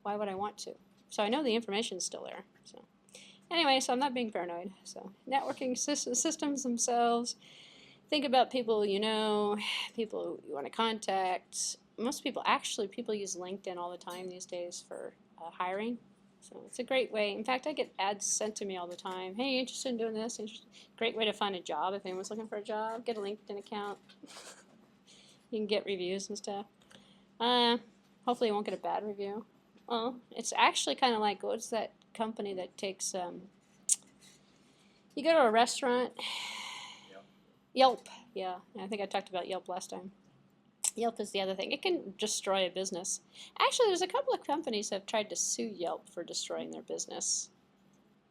Why would I want to? So I know the information's still there. So anyway, so I'm not being paranoid. So networking systems themselves. Think about people you know, people you want to contact. Most people use LinkedIn all the time these days for hiring. So it's a great way. In fact, I get ads sent to me all the time. Hey, you interested in doing this? Great way to find a job if anyone's looking for a job. Get a LinkedIn account. You can get reviews and stuff. Hopefully you won't get a bad review. Well, it's actually kind of like, what's that company that takes, you go to a restaurant, Yelp, yeah, I think I talked about Yelp last time. Yelp is the other thing. It can destroy a business. Actually, there's a couple of companies that have tried to sue Yelp for destroying their business.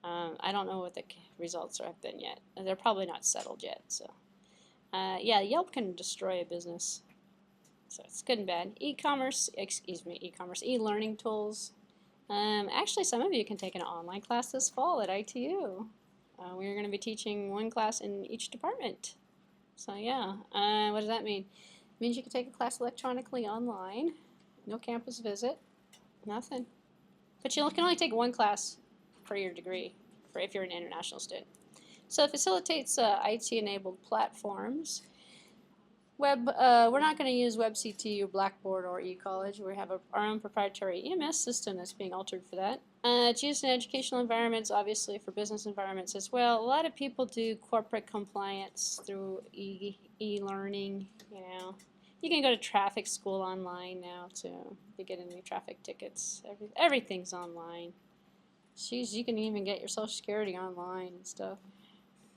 I don't know what the results have been yet. They're probably not settled yet. So, yeah, Yelp can destroy a business. So it's good and bad. E-learning tools. Actually, some of you can take an online class this fall at ITU. We're going to be teaching one class in each department. So yeah, what does that mean? It means you can take a class electronically online, no campus visit, nothing. But you can only take one class for your degree, for if you're an international student. So it facilitates IT-enabled platforms. We're not going to use WebCT or Blackboard or eCollege. We have our own proprietary EMS system that's being altered for that. It's used in educational environments, obviously for business environments as well. A lot of people do corporate compliance through e-learning. You can go to traffic school online now too. You get any traffic tickets. Everything's online. Jeez, you can even get your Social Security online and stuff.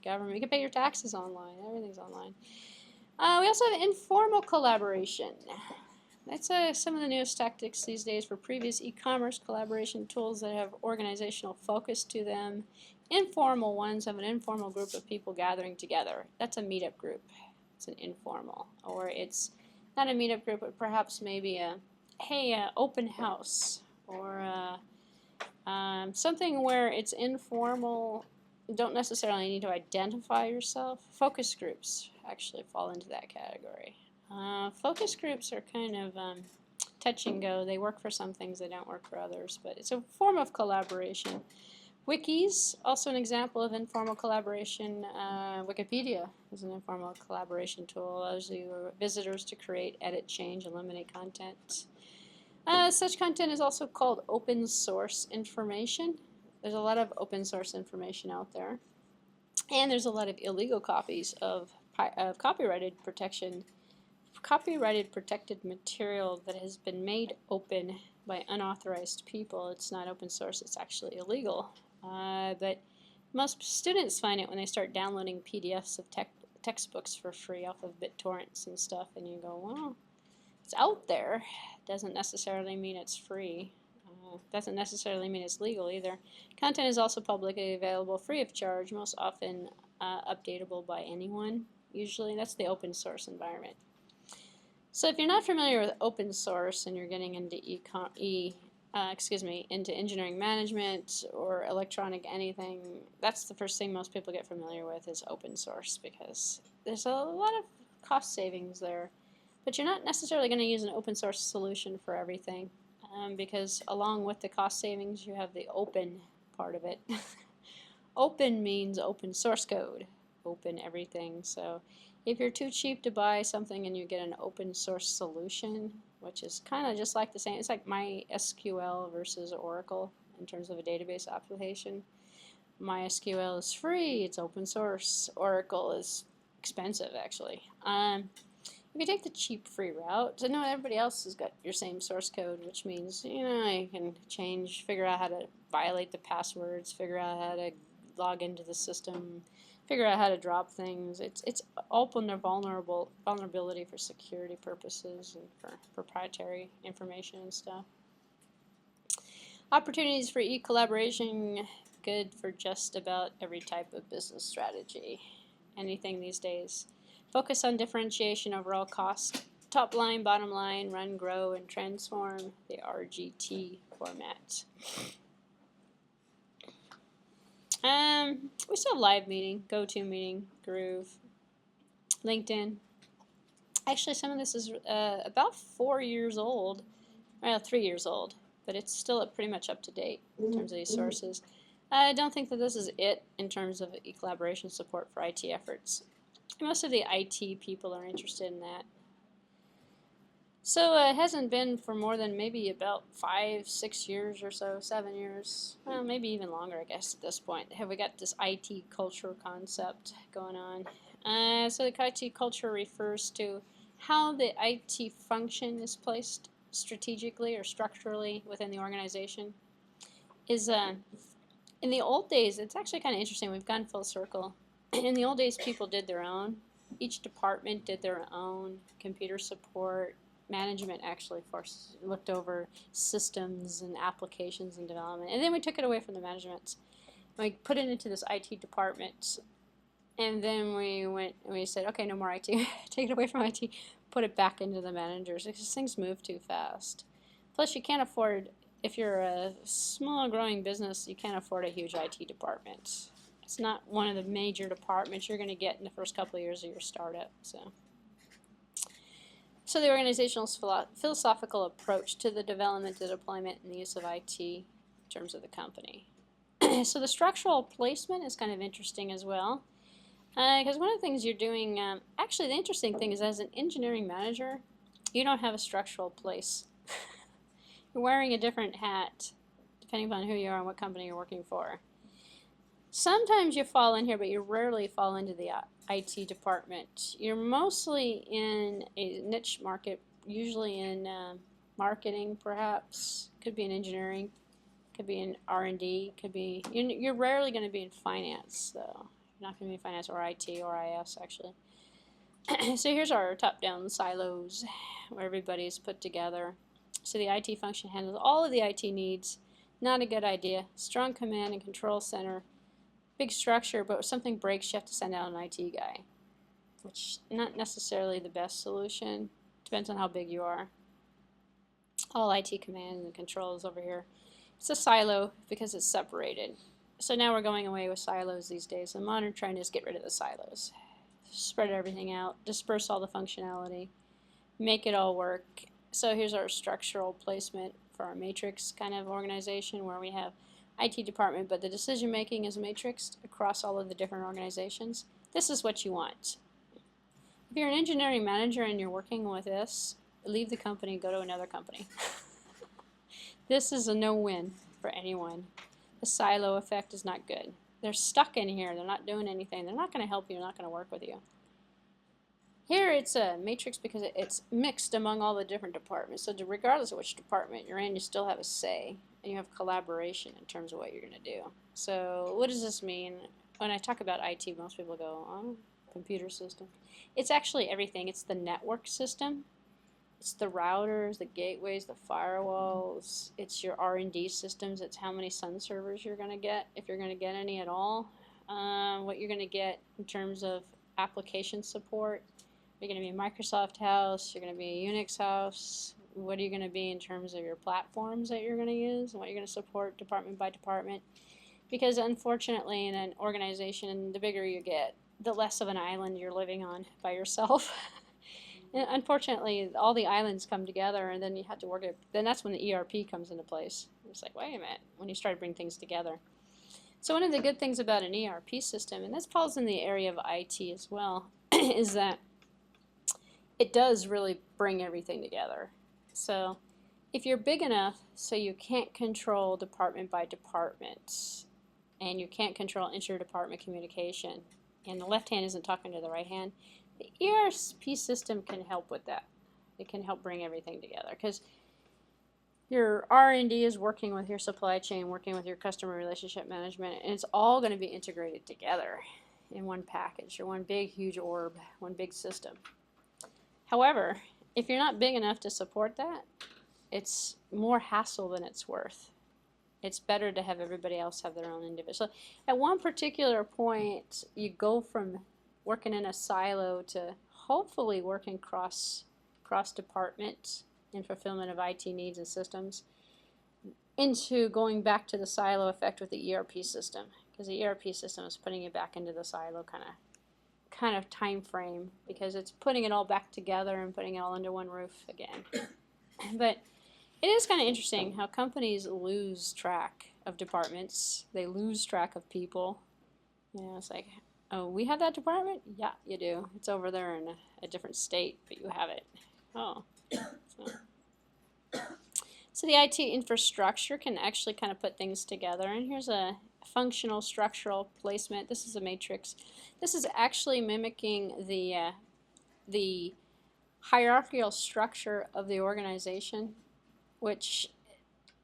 Government, you can pay your taxes online. Everything's online. We also have informal collaboration. That's some of the newest tactics these days for previous e-commerce collaboration tools that have organizational focus to them. Informal ones have an informal group of people gathering together. That's a meetup group. It's an informal. Or it's not a meetup group, but perhaps maybe open house. Or something where it's informal. You don't necessarily need to identify yourself. Focus groups actually fall into that category. Focus groups are kind of touch and go. They work for some things, they don't work for others, but it's a form of collaboration. Wikis, also an example of informal collaboration. Wikipedia is an informal collaboration tool. Allows you visitors to create, edit, change, eliminate content. Such content is also called open source information. There's a lot of open source information out there. And there's a lot of illegal copies of copyrighted protected material that has been made open by unauthorized people. It's not open source, it's actually illegal. But most students find it when they start downloading PDFs of textbooks for free off of BitTorrents and stuff, and you go, well, it's out there. Doesn't necessarily mean it's free. Doesn't necessarily mean it's legal either. Content is also publicly available free of charge, most often updatable by anyone. Usually that's the open source environment. So if you're not familiar with open source and you're getting into into engineering management or electronic anything, that's the first thing most people get familiar with is open source, because there's a lot of cost savings there. But you're not necessarily going to use an open source solution for everything. Because along with the cost savings, you have the open part of it. Open means open source code, open everything. So If you're too cheap to buy something and you get an open source solution, which is kind of just like the same, it's like MySQL versus Oracle in terms of a database application. MySQL is free, it's open source. Oracle is expensive, actually. If you take the cheap free route, I know everybody else has got your same source code, which means, you can change, figure out how to violate the passwords, figure out how to log into the system, figure out how to drop things. It's open to vulnerability for security purposes and for proprietary information and stuff. Opportunities for e-collaboration, good for just about every type of business strategy. Anything these days. Focus on differentiation over all cost. Top line, bottom line, run, grow, and transform, the RGT format. We still have live meeting, GoToMeeting, Groove, LinkedIn. Actually, some of this is about 4 years old, well, 3 years old, but it's still pretty much up to date in terms of these sources. I don't think that this is it in terms of e-collaboration support for IT efforts. Most of the IT people are interested in that. So it hasn't been for more than maybe about 5, 6 years or so, 7 years, well, maybe even longer, I guess, at this point. Have we got this IT culture concept going on? So the IT culture refers to how the IT function is placed strategically or structurally within the organization. In the old days, it's actually kind of interesting. We've gone full circle. In the old days, people did their own. Each department did their own computer support. Management actually looked over systems and applications and development. And then we took it away from the management. We put it into this IT department. And then we said, okay, no more IT. Take it away from IT. Put it back into the managers because things move too fast. Plus, you can't afford, if you're a small growing business, you can't afford a huge IT department. It's not one of the major departments you're going to get in the first couple of years of your startup. So the organizational philosophical approach to the development, the deployment, and the use of IT in terms of the company. So the structural placement is kind of interesting as well. Because one of the things you're doing, actually the interesting thing is as an engineering manager, you don't have a structural place. You're wearing a different hat depending upon who you are and what company you're working for. Sometimes you fall in here, but you rarely fall into the IT department. You're mostly in a niche market, usually in marketing perhaps, could be in engineering, could be in R&D, could be, you're rarely going to be in finance though. You're not going to be in finance or IT or IS actually. So here's our top-down silos where everybody's put together. So the IT function handles all of the IT needs. Not a good idea. Strong command and control center. Big structure, but if something breaks, you have to send out an IT guy, which not necessarily the best solution. Depends on how big you are. All IT command and controls over here. It's a silo because it's separated. So now we're going away with silos these days. The modern trend is get rid of the silos. Spread everything out, disperse all the functionality, make it all work. So here's our structural placement for our matrix kind of organization where we have IT department, but the decision making is matrixed across all of the different organizations. This is what you want. If you're an engineering manager and you're working with this, leave the company, go to another company. This is a no-win for anyone. The silo effect is not good. They're stuck in here, they're not doing anything, they're not going to help you, they're not going to work with you. Here it's a matrix because it's mixed among all the different departments, so regardless of which department you're in, you still have a say. And you have collaboration in terms of what you're going to do. So what does this mean? When I talk about IT, most people go, oh, computer system. It's actually everything. It's the network system. It's the routers, the gateways, the firewalls. It's your R&D systems. It's how many Sun servers you're going to get, if you're going to get any at all. What you're going to get in terms of application support. You're going to be a Microsoft house. You're going to be a Unix house. What are you going to be in terms of your platforms that you're going to use and what you're going to support department by department. Because unfortunately in an organization, the bigger you get, the less of an island you're living on by yourself. And unfortunately, all the islands come together and then you have to work it. Then that's when the ERP comes into place. It's like, wait a minute, when you start to bring things together. So one of the good things about an ERP system, and this falls in the area of IT as well, is that it does really bring everything together. So if you're big enough so you can't control department by department, and you can't control inter-department communication, and the left hand isn't talking to the right hand, the ERP system can help with that. It can help bring everything together, because your R&D is working with your supply chain, working with your customer relationship management, and it's all going to be integrated together in one package, or one big huge orb, one big system. However, if you're not big enough to support that, it's more hassle than it's worth. It's better to have everybody else have their own individual. At one particular point, you go from working in a silo to hopefully working cross department in fulfillment of IT needs and systems, into going back to the silo effect with the ERP system, because the ERP system is putting you back into the silo kind of time frame, because it's putting it all back together and putting it all under one roof again. But it is kind of interesting how companies lose track of departments. They lose track of people. You know, it's like, oh, we have that department? Yeah, you do. It's over there in a different state, but you have it. Oh. So the IT infrastructure can actually kind of put things together. And here's a functional structural placement. This is a matrix. This is actually mimicking the hierarchical structure of the organization, which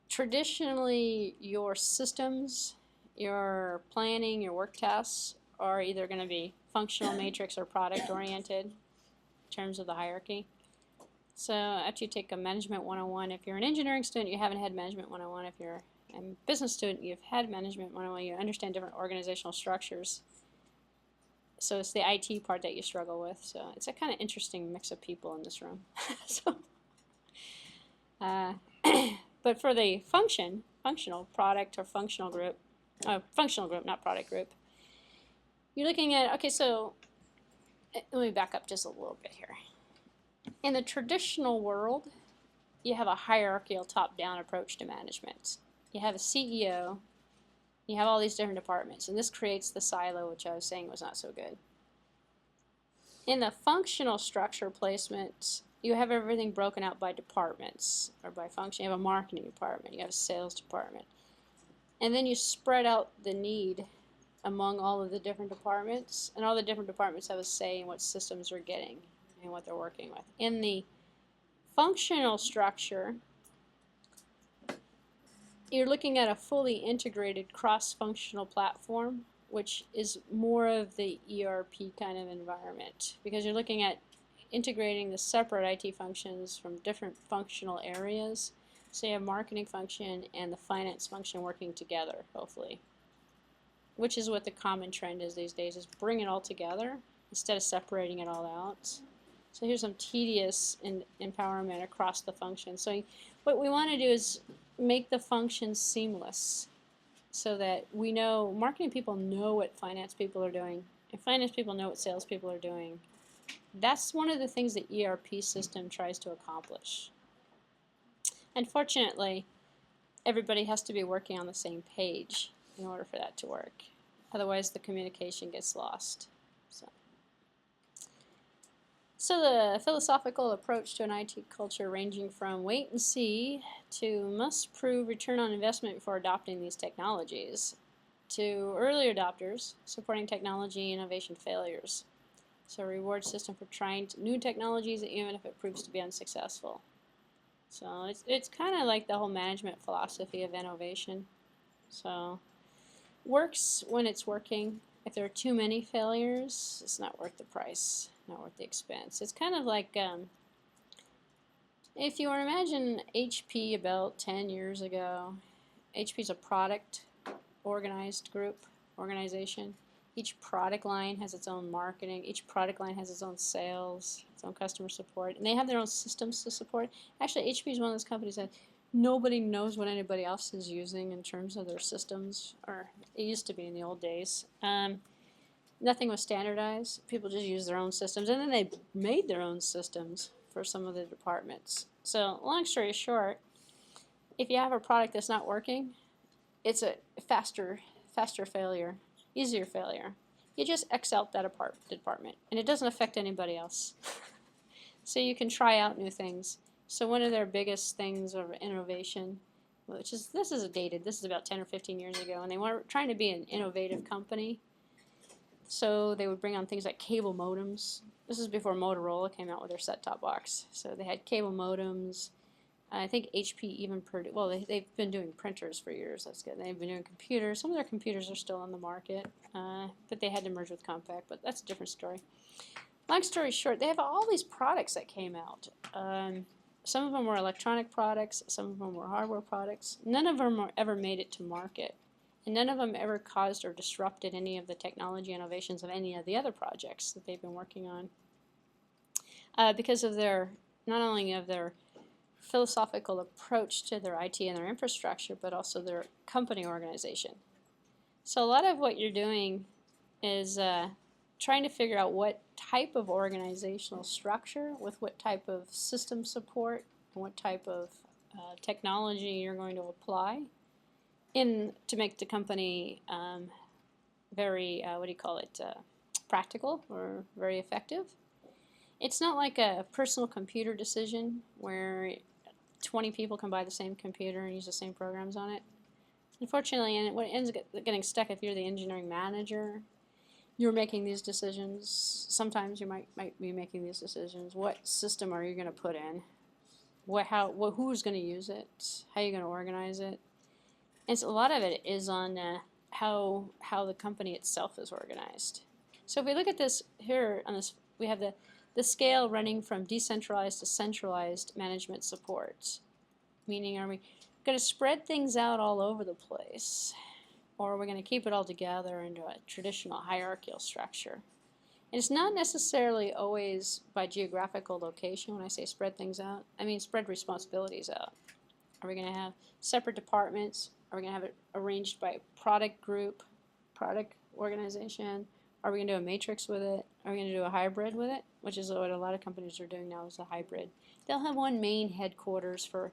traditionally your systems, your planning, your work tasks are either going to be functional matrix or product oriented in terms of the hierarchy. So after you take a Management 101, if you're an engineering student, you haven't had Management 101. If you're a business student, you've had Management 101. You understand different organizational structures. So it's the IT part that you struggle with. So it's a kind of interesting mix of people in this room. But for the functional product or functional group, not product group, you're looking at, okay, so let me back up just a little bit here. In the traditional world, you have a hierarchical top-down approach to management. You have a CEO, you have all these different departments, and this creates the silo, which I was saying was not so good. In the functional structure placement, you have everything broken out by departments or by function. You have a marketing department, you have a sales department, and then you spread out the need among all of the different departments, and all the different departments have a say in what systems they're getting and what they're working with. In the functional structure, you're looking at a fully integrated cross-functional platform, which is more of the ERP kind of environment, because you're looking at integrating the separate IT functions from different functional areas. So you have marketing function and the finance function working together, hopefully, which is what the common trend is these days, is bring it all together instead of separating it all out. So here's some tedious empowerment across the function. So what we want to do is make the functions seamless, so that we know, marketing people know what finance people are doing, and finance people know what sales people are doing. That's one of the things the ERP system tries to accomplish. Unfortunately, everybody has to be working on the same page in order for that to work. Otherwise, the communication gets lost. So the philosophical approach to an IT culture, ranging from wait and see to must prove return on investment before adopting these technologies, to early adopters supporting technology innovation failures. So a reward system for trying new technologies even if it proves to be unsuccessful. So it's kind of like the whole management philosophy of innovation. So works when it's working. If there are too many failures, it's not worth the price, not worth the expense. It's kind of like, if you were to imagine HP about 10 years ago, HP is a product organized group, organization. Each product line has its own marketing, each product line has its own sales, its own customer support, and they have their own systems to support. Actually, HP is one of those companies that nobody knows what anybody else is using in terms of their systems, or it used to be in the old days. Nothing was standardized. People just used their own systems, and then they made their own systems for some of the departments. So long story short, if you have a product that's not working, it's a faster failure, easier failure. you just X out that department, and it doesn't affect anybody else. So you can try out new things. So one of their biggest things of innovation, which is, this is about 10 or 15 years ago, and they were trying to be an innovative company. So they would bring on things like cable modems. This is before Motorola came out with their set-top box. So they had cable modems. I think HP even produced, well, they've been doing printers for years. That's good. They've been doing computers. Some of their computers are still on the market, but they had to merge with Compaq, but that's a different story. Long story short, they have all these products that came out. Some of them were electronic products, some of them were hardware products. None of them ever made it to market, and none of them ever caused or disrupted any of the technology innovations of any of the other projects that they've been working on. Because of their, not only of their philosophical approach to their IT and their infrastructure, but also their company organization. So a lot of what you're doing is trying to figure out what type of organizational structure with what type of system support and what type of technology you're going to apply to make the company very, practical or very effective. It's not like a personal computer decision where 20 people can buy the same computer and use the same programs on it. Unfortunately, and what ends up getting stuck, if you're the engineering manager, you're making these decisions. Sometimes you might be making these decisions. What system are you going to put in? Who's going to use it? How are you going to organize it? And so a lot of it is on how the company itself is organized. So if we look at this here on this, we have the scale running from decentralized to centralized management support. Meaning, are we going to spread things out all over the place, or are we going to keep it all together into a traditional hierarchical structure? And it's not necessarily always by geographical location. When I say spread things out, I mean spread responsibilities out. Are we going to have separate departments? Are we going to have it arranged by product group, product organization? Are we going to do a matrix with it? Are we going to do a hybrid with it? Which is what a lot of companies are doing now, is a hybrid. They'll have one main headquarters for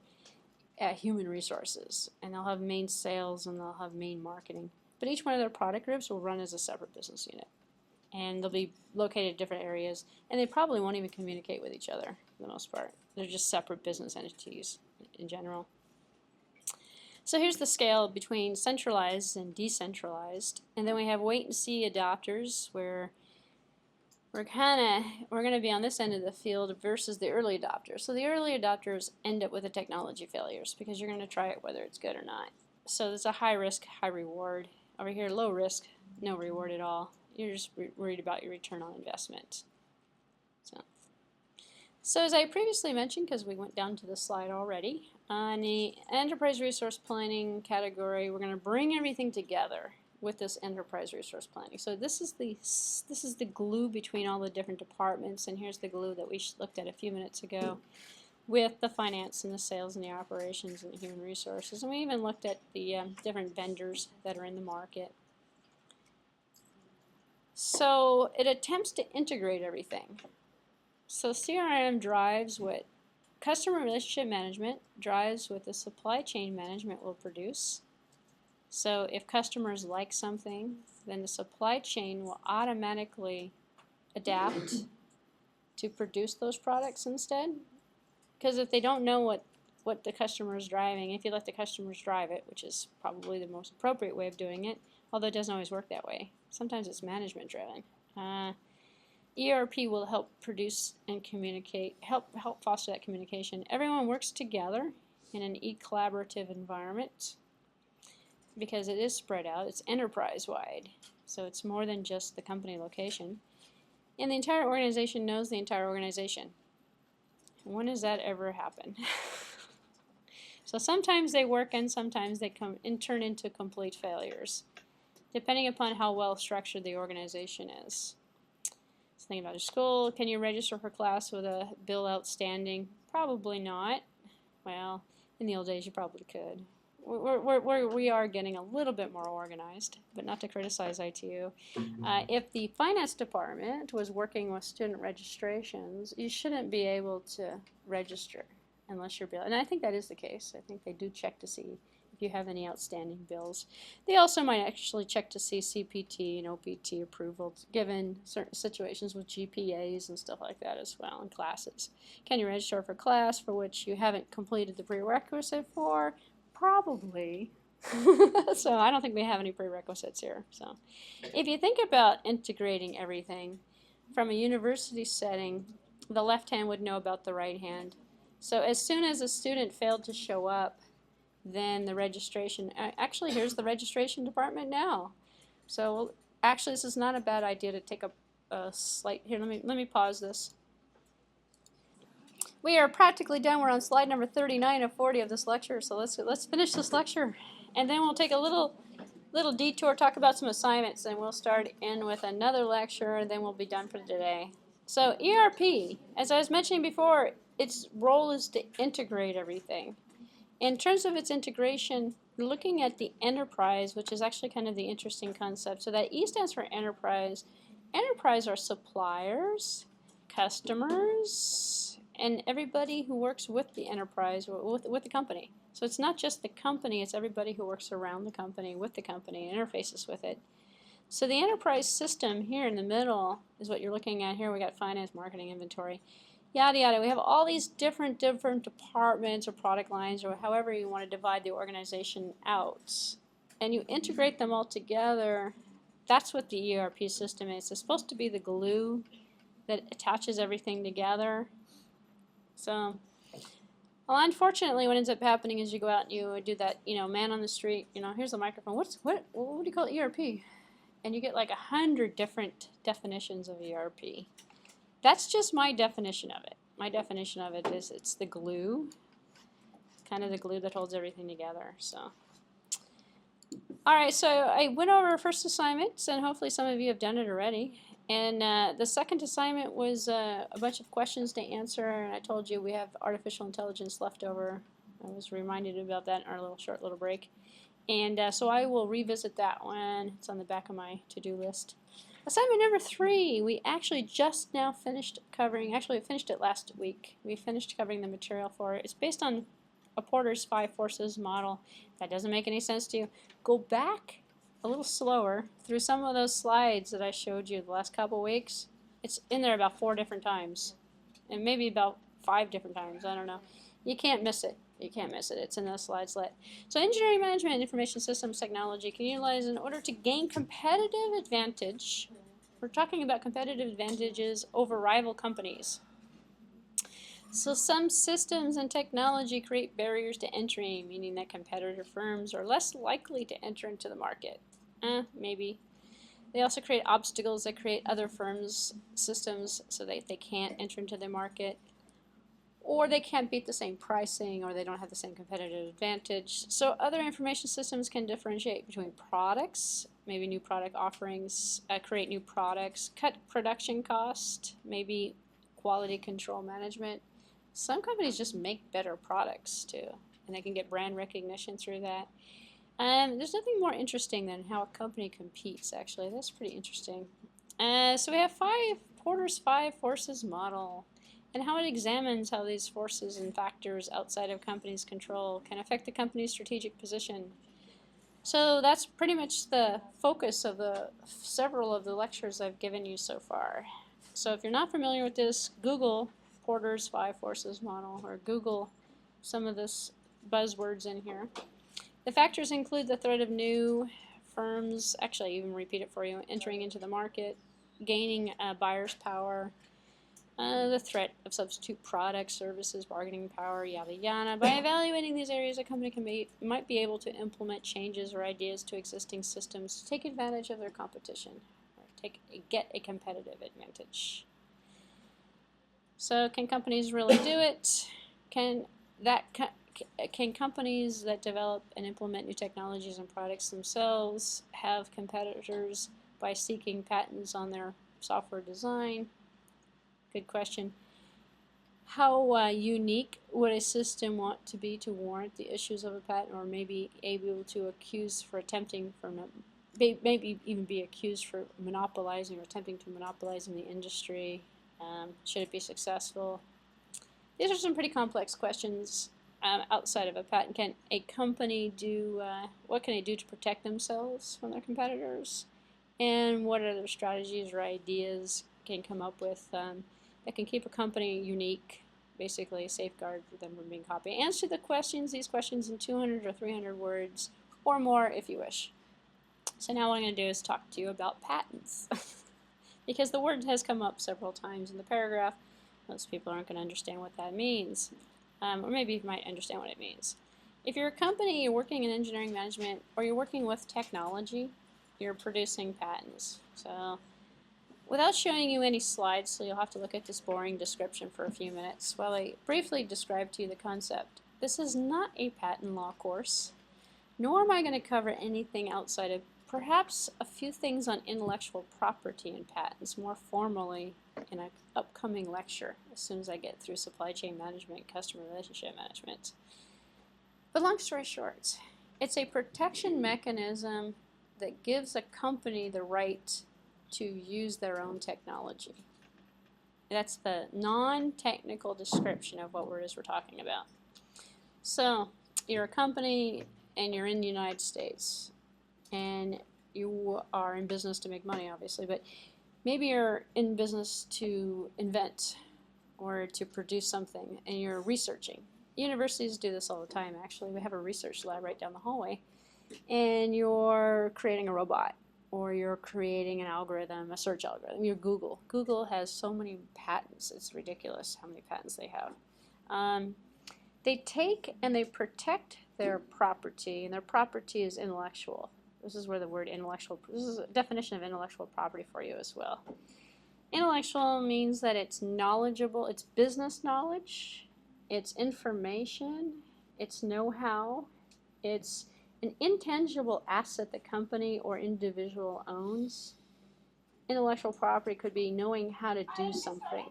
human resources, and they'll have main sales, and they'll have main marketing. But each one of their product groups will run as a separate business unit. And they'll be located in different areas, and they probably won't even communicate with each other for the most part. They're just separate business entities in general. So here's the scale between centralized and decentralized. And then we have wait and see adopters, where we're going to be on this end of the field versus the early adopters. So the early adopters end up with the technology failures because you're going to try it whether it's good or not. So there's a high risk, high reward. Over here, low risk, no reward at all. You're just worried about your return on investment. So as I previously mentioned, because we went down to the slide already, on the enterprise resource planning category, we're going to bring everything together with this enterprise resource planning. So this is the glue between all the different departments, and here's the glue that we looked at a few minutes ago with the finance and the sales and the operations and the human resources. And we even looked at the different vendors that are in the market. So it attempts to integrate everything. So CRM drives what customer relationship management drives what the supply chain management will produce. So if customers like something, then the supply chain will automatically adapt to produce those products instead. Because if they don't know what the customer is driving, if you let the customers drive it, which is probably the most appropriate way of doing it, although it doesn't always work that way. Sometimes it's management driven. ERP will help produce and communicate, help foster that communication. Everyone works together in an collaborative environment because it is spread out. It's enterprise-wide, so it's more than just the company location. And the entire organization knows the entire organization. When does that ever happen? So sometimes they work and sometimes they come and turn into complete failures, depending upon how well structured the organization is. So think about your school. Can you register for class with a bill outstanding? Probably not. Well, in the old days you probably could. We are getting a little bit more organized, but not to criticize ITU. If the finance department was working with student registrations, you shouldn't be able to register unless you're billed. And I think that is the case. I think they do check to see if you have any outstanding bills. They also might actually check to see CPT and OPT approval given certain situations with GPAs and stuff like that as well in classes. Can you register for a class for which you haven't completed the prerequisite for? Probably. So I don't think we have any prerequisites here. So if you think about integrating everything from a university setting, the left hand would know about the right hand. So as soon as a student failed to show up, then the registration, actually here's the registration department now. So actually this is not a bad idea to take a slight, here let me pause this. We are practically done. We're on slide number 39 of 40 of this lecture, so let's finish this lecture. And then we'll take a little detour, talk about some assignments, and we'll start in with another lecture, and then we'll be done for today. So ERP, as I was mentioning before, its role is to integrate everything. In terms of its integration, looking at the enterprise, which is actually kind of the interesting concept. So that E stands for enterprise. Enterprise are suppliers, customers, and everybody who works with the enterprise, with the company. So it's not just the company, it's everybody who works around the company, with the company, and interfaces with it. So the enterprise system here in the middle is what you're looking at here. We got finance, marketing, inventory, yada yada. We have all these different departments or product lines or however you want to divide the organization out. And you integrate them all together. That's what the ERP system is. It's supposed to be the glue that attaches everything together. So, well, unfortunately, what ends up happening is you go out and you do that, man on the street, here's the microphone. What do you call ERP? And you get like 100 different definitions of ERP. That's just my definition of it. My definition of it is it's the glue. It's kind of the glue that holds everything together. So, all right. So I went over our first assignments, and hopefully some of you have done it already. And the second assignment was a bunch of questions to answer, and I told you we have artificial intelligence left over. I was reminded about that in our short little break. And so I will revisit that one. It's on the back of my to-do list. Assignment number 3, we actually just now finished covering, actually we finished it last week. We finished covering the material for it. It's based on a Porter's 5 forces model. If that doesn't make any sense to you, go back a little slower through some of those slides that I showed you the last couple weeks. It's in there about 4 different times, and maybe about 5 different times, I don't know. You can't miss it. You can't miss it. It's in those slides. So engineering management and information systems technology can utilize in order to gain competitive advantage. We're talking about competitive advantages over rival companies. So some systems and technology create barriers to entry, meaning that competitor firms are less likely to enter into the market. Maybe. They also create obstacles that create other firms' systems so that they can't enter into the market. Or they can't beat the same pricing, or they don't have the same competitive advantage. So other information systems can differentiate between products, maybe new product offerings, create new products, cut production cost, maybe quality control management. Some companies just make better products too, and they can get brand recognition through that. There's nothing more interesting than how a company competes, actually. That's pretty interesting. So we have Porter's 5 forces model, and how it examines how these forces and factors outside of company's control can affect the company's strategic position. So that's pretty much the focus of several of the lectures I've given you so far. So if you're not familiar with this, Google Porter's 5 forces model, or Google some of this buzzwords in here. The factors include the threat of new firms, actually I even repeat it for you, entering into the market, gaining buyer's power, the threat of substitute products, services, bargaining power, yada yada. By evaluating these areas, a company might be able to implement changes or ideas to existing systems to take advantage of their competition, or get a competitive advantage. So can companies really do it? Can companies that develop and implement new technologies and products themselves have competitors by seeking patents on their software design? Good question. How unique would a system want to be to warrant the issues of a patent, or maybe able to accuse for maybe even be accused for monopolizing or attempting to monopolize in the industry? Should it be successful? These are some pretty complex questions. outside of a patent? Can a company do, what can they do to protect themselves from their competitors? And what other strategies or ideas can come up with that can keep a company unique, basically safeguard them from being copied? Answer these questions in 200 or 300 words or more if you wish. So now what I'm going to do is talk to you about patents. Because the word has come up several times in the paragraph. Most people aren't going to understand what that means. Or maybe you might understand what it means. If you're a company, you're working in engineering management, or you're working with technology, you're producing patents. So without showing you any slides, so you'll have to look at this boring description for a few minutes while I briefly describe to you the concept. This is not a patent law course, nor am I going to cover anything outside of perhaps a few things on intellectual property and patents more formally in an upcoming lecture as soon as I get through supply chain management, customer relationship management. But long story short, it's a protection mechanism that gives a company the right to use their own technology. That's the non-technical description of what it is we're talking about. So you're a company and you're in the United States and you are in business to make money, obviously, but maybe you're in business to invent or to produce something and you're researching. Universities do this all the time, actually. We have a research lab right down the hallway. And you're creating a robot, or you're creating an algorithm, a search algorithm. You're Google. Google has so many patents. It's ridiculous how many patents they have. They take and they protect their property, and their property is intellectual. This is where the word intellectual, this is a definition of intellectual property for you as well. Intellectual means that it's knowledgeable, it's business knowledge, it's information, it's know-how, it's an intangible asset the company or individual owns. Intellectual property could be knowing how to do something.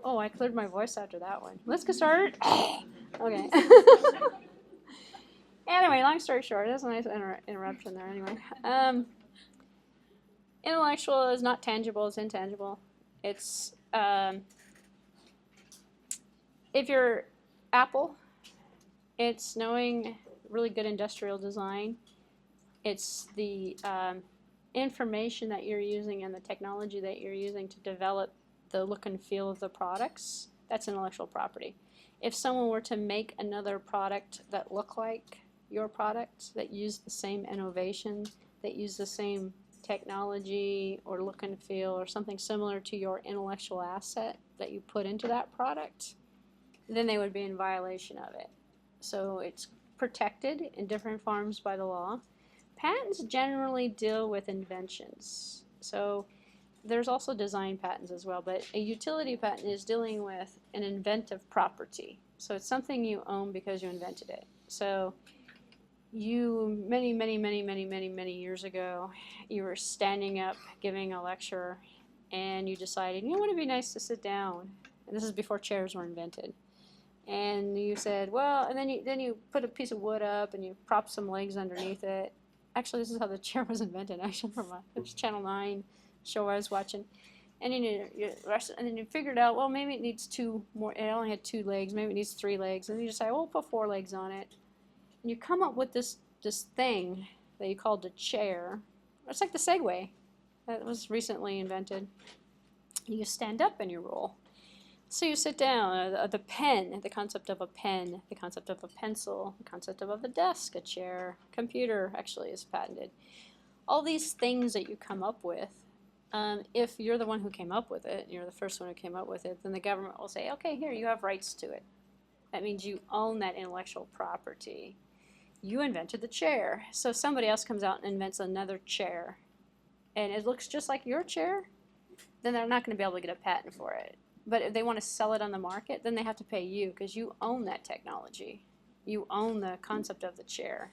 Oh, I cleared my voice after that one. Let's get started. Okay. Anyway, long story short, that's a nice interruption there anyway. Intellectual is not tangible, it's intangible. It's, if you're Apple, it's knowing really good industrial design. It's the information that you're using and the technology that you're using to develop the look and feel of the products. That's intellectual property. If someone were to make another product that looked like your product, that used the same innovation, that used the same technology or look and feel or something similar to your intellectual asset that you put into that product, then they would be in violation of it. So it's protected in different forms by the law. Patents generally deal with inventions. So there's also design patents as well, but a utility patent is dealing with an inventive property. So it's something you own because you invented it. So you, many years ago, you were standing up giving a lecture and you decided, you know what, it'd be nice to sit down. And this is before chairs were invented. And you said, well, and then you put a piece of wood up and you prop some legs underneath it. Actually, this is how the chair was invented, actually, from a Channel 9 show I was watching. And then you figured out, well, maybe it needs two more. It only had 2 legs. Maybe it needs 3 legs. And you decide, well, we'll put 4 legs on it. And you come up with this thing that you called a chair. It's like the Segway that was recently invented. You stand up and you roll. So you sit down, the pen, the concept of a pen, the concept of a pencil, the concept of a desk, a chair, computer actually is patented. All these things that you come up with, if you're the one who came up with it, you're the first one who came up with it, then the government will say, okay, here, you have rights to it. That means you own that intellectual property. You invented the chair. So if somebody else comes out and invents another chair, and it looks just like your chair, then they're not going to be able to get a patent for it. But if they want to sell it on the market, then they have to pay you because you own that technology. You own the concept of the chair.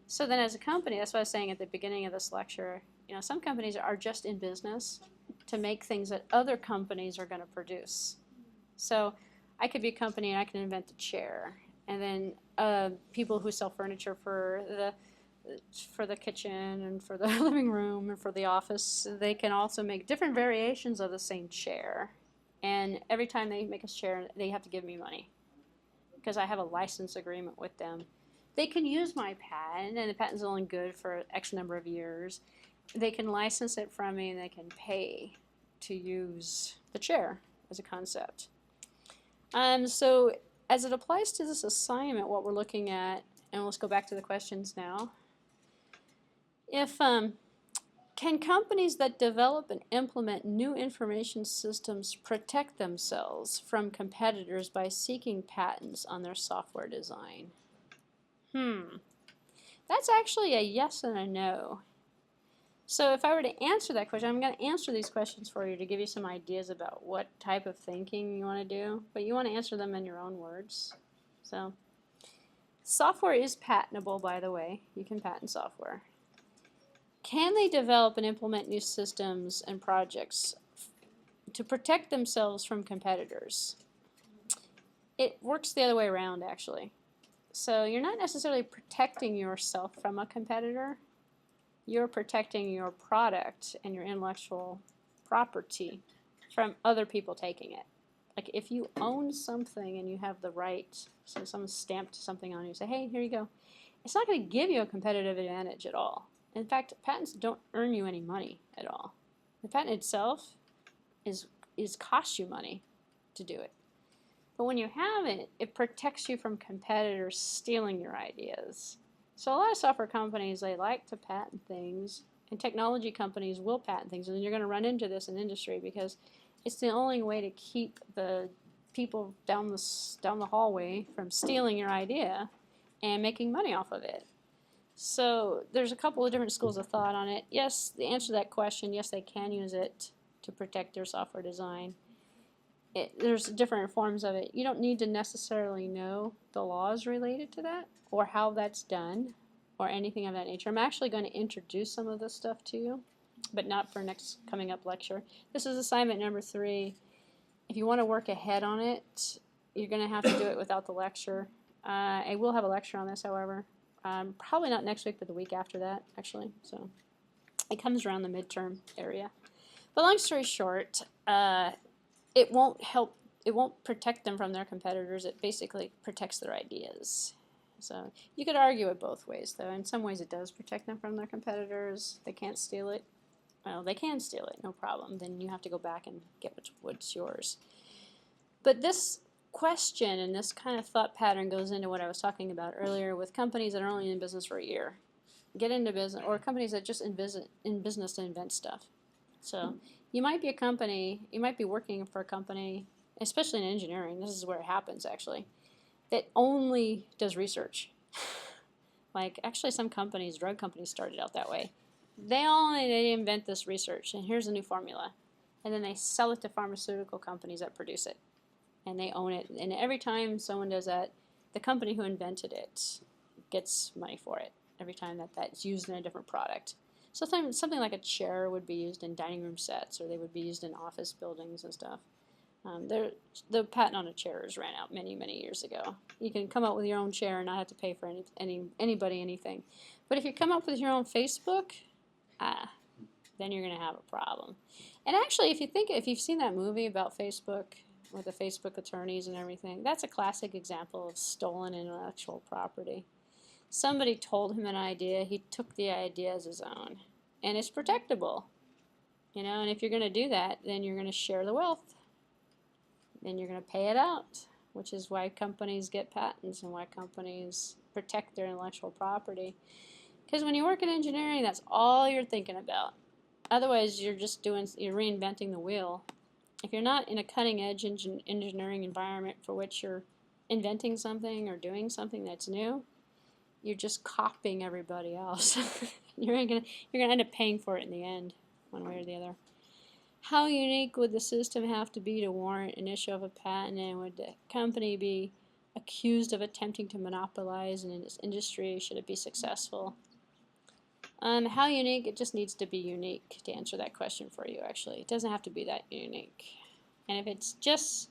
So then as a company, that's what I was saying at the beginning of this lecture, you know, some companies are just in business to make things that other companies are going to produce. So I could be a company and I can invent a chair. And then people who sell furniture for the kitchen and for the living room and for the office, they can also make different variations of the same chair. And every time they make a chair, they have to give me money. because I have a license agreement with them. They can use my patent, and the patent's only good for X number of years. They can license it from me, and they can pay to use the chair as a concept. So as it applies to this assignment, what we're looking at, and let's go back to the questions now. If can companies that develop and implement new information systems protect themselves from competitors by seeking patents on their software design? That's actually a yes and a no. So if I were to answer that question, I'm going to answer these questions for you to give you some ideas about what type of thinking you want to do, but you want to answer them in your own words. So software is patentable, by the way. You can patent software. Can they develop and implement new systems and projects to protect themselves from competitors? It works the other way around, actually. So you're not necessarily protecting yourself from a competitor. You're protecting your product and your intellectual property from other people taking it. Like if you own something and you have the right, so someone stamped something on you, say, hey, here you go. It's not going to give you a competitive advantage at all. In fact, patents don't earn you any money at all. The patent itself is costs you money to do it. But when you have it, it protects you from competitors stealing your ideas. So a lot of software companies, they like to patent things, and technology companies will patent things, and you're going to run into this in industry because it's the only way to keep the people down the hallway from stealing your idea and making money off of it. So there's a couple of different schools of thought on it. Yes, the answer to that question, yes, they can use it to protect their software design. There's different forms of it. You don't need to necessarily know the laws related to that or how that's done or anything of that nature. I'm actually going to introduce some of this stuff to you, but not for next coming up lecture. This is assignment number 3. If you want to work ahead on it, you're going to have to do it without the lecture. I will have a lecture on this, however. Probably not next week, but the week after that, actually. So it comes around the midterm area. But long story short, it won't protect them from their competitors. It basically protects their ideas. So you could argue it both ways, though. In some ways it does protect them from their competitors. They can't steal it. Well, they can steal it, no problem. Then you have to go back and get what's yours. But this question and this kind of thought pattern goes into what I was talking about earlier with companies that are only in business for a year. Get into business, or companies that just in business to invent stuff. So you might be a company, you might be working for a company, especially in engineering, this is where it happens actually, that only does research. Like actually some companies, drug companies started out that way. They invent this research and here's a new formula. And then they sell it to pharmaceutical companies that produce it. And they own it. And every time someone does that, the company who invented it gets money for it. Every time that's used in a different product. So something like a chair would be used in dining room sets, or they would be used in office buildings and stuff. The patent on a chair is ran out many, many years ago. You can come up with your own chair and not have to pay for anybody anything. But if you come up with your own Facebook, then you're going to have a problem. And actually, if you've seen that movie about Facebook with the Facebook attorneys and everything, that's a classic example of stolen intellectual property. Somebody told him an idea, he took the idea as his own, and it's protectable. You know, and if you're going to do that, then you're going to share the wealth. Then you're going to pay it out, which is why companies get patents and why companies protect their intellectual property. Because when you work in engineering, that's all you're thinking about. Otherwise, you're reinventing the wheel. If you're not in a cutting-edge engineering environment for which you're inventing something or doing something that's new, you're just copying everybody else. you're gonna end up paying for it in the end, one way or the other. How unique would the system have to be to warrant an issue of a patent, and would the company be accused of attempting to monopolize in this industry should it be successful? How unique? It just needs to be unique to answer that question for you, actually. It doesn't have to be that unique. And if it's just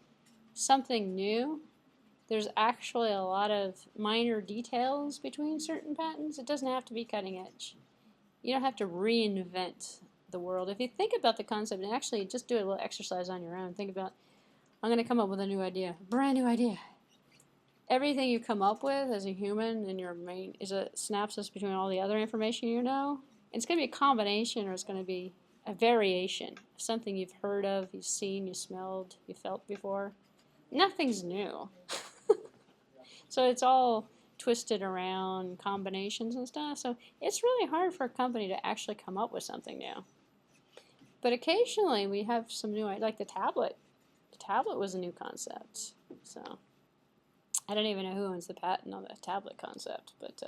something new, there's actually a lot of minor details between certain patents. It doesn't have to be cutting edge. You don't have to reinvent the world. If you think about the concept and actually just do a little exercise on your own, think about, I'm going to come up with a new idea, brand new idea. everything you come up with as a human in your brain is a synopsis between all the other information you know. It's going to be a combination, or it's going to be a variation of something you've heard of, you've seen, you smelled, you felt before. Nothing's new. So it's all twisted around combinations and stuff. So it's really hard for a company to actually come up with something new. But occasionally we have some new, like the tablet. The tablet was a new concept. So I don't even know who owns the patent on the tablet concept, but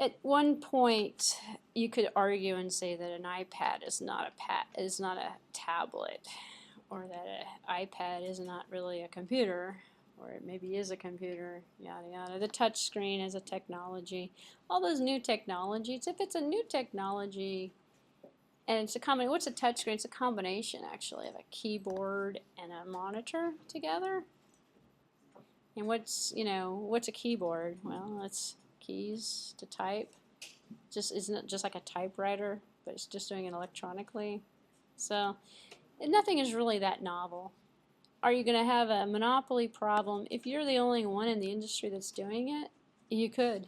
at one point you could argue and say that an iPad is not a tablet, or that an iPad is not really a computer, or it maybe is a computer, yada yada. The touch screen is a technology. All those new technologies, if it's a new technology and it's a combination, what's a touch screen? It's a combination actually of a keyboard and a monitor together. And what's a keyboard? Well, it's keys to type. Isn't it just like a typewriter, but it's just doing it electronically? So nothing is really that novel. Are you going to have a monopoly problem? If you're the only one in the industry that's doing it, you could.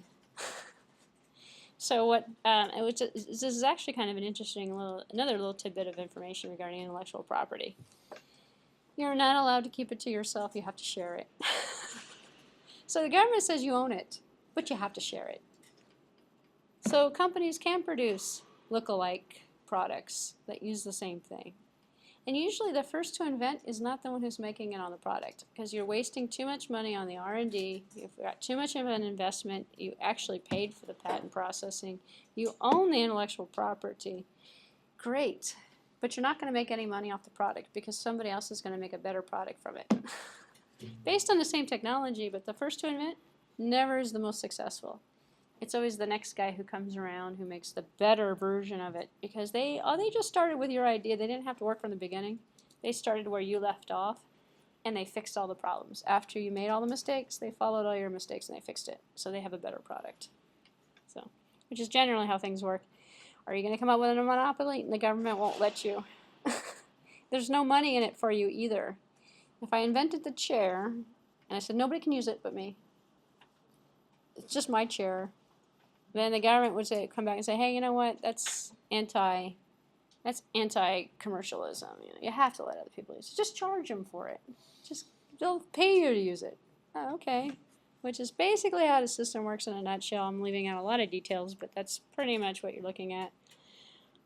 So this is actually kind of an interesting another little tidbit of information regarding intellectual property. You're not allowed to keep it to yourself. You have to share it. So the government says you own it, but you have to share it. So companies can produce look-alike products that use the same thing. And usually the first to invent is not the one who's making it on the product, because you're wasting too much money on the R&D, you've got too much of an investment, you actually paid for the patent processing, you own the intellectual property. Great, but you're not going to make any money off the product because somebody else is going to make a better product from it. Based on the same technology, but the first to invent never is the most successful. It's always the next guy who comes around who makes the better version of it, because they just started with your idea. They didn't have to work from the beginning. They started where you left off, and they fixed all the problems. After you made all the mistakes, they followed all your mistakes and they fixed it. So they have a better product. So, which is generally how things work. Are you going to come up with a monopoly? The government won't let you. There's no money in it for you either. If I invented the chair, and I said nobody can use it but me, it's just my chair, then the government would come back and say, hey, you know what, that's anti-commercialism. You have to let other people use it. Just charge them for it. They'll pay you to use it. Oh, okay. Which is basically how the system works in a nutshell. I'm leaving out a lot of details, but that's pretty much what you're looking at.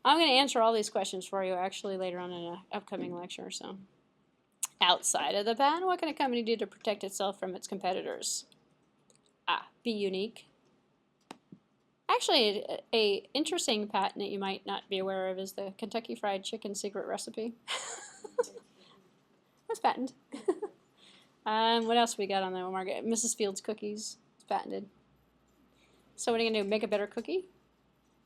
I'm going to answer all these questions for you actually later on in an upcoming lecture. So, outside of the patent, what can a company do to protect itself from its competitors? Be unique. Actually, a interesting patent that you might not be aware of is the Kentucky Fried Chicken secret recipe. That's patented. What else we got on the market? Mrs. Fields cookies. It's patented. So what are you going to do? Make a better cookie?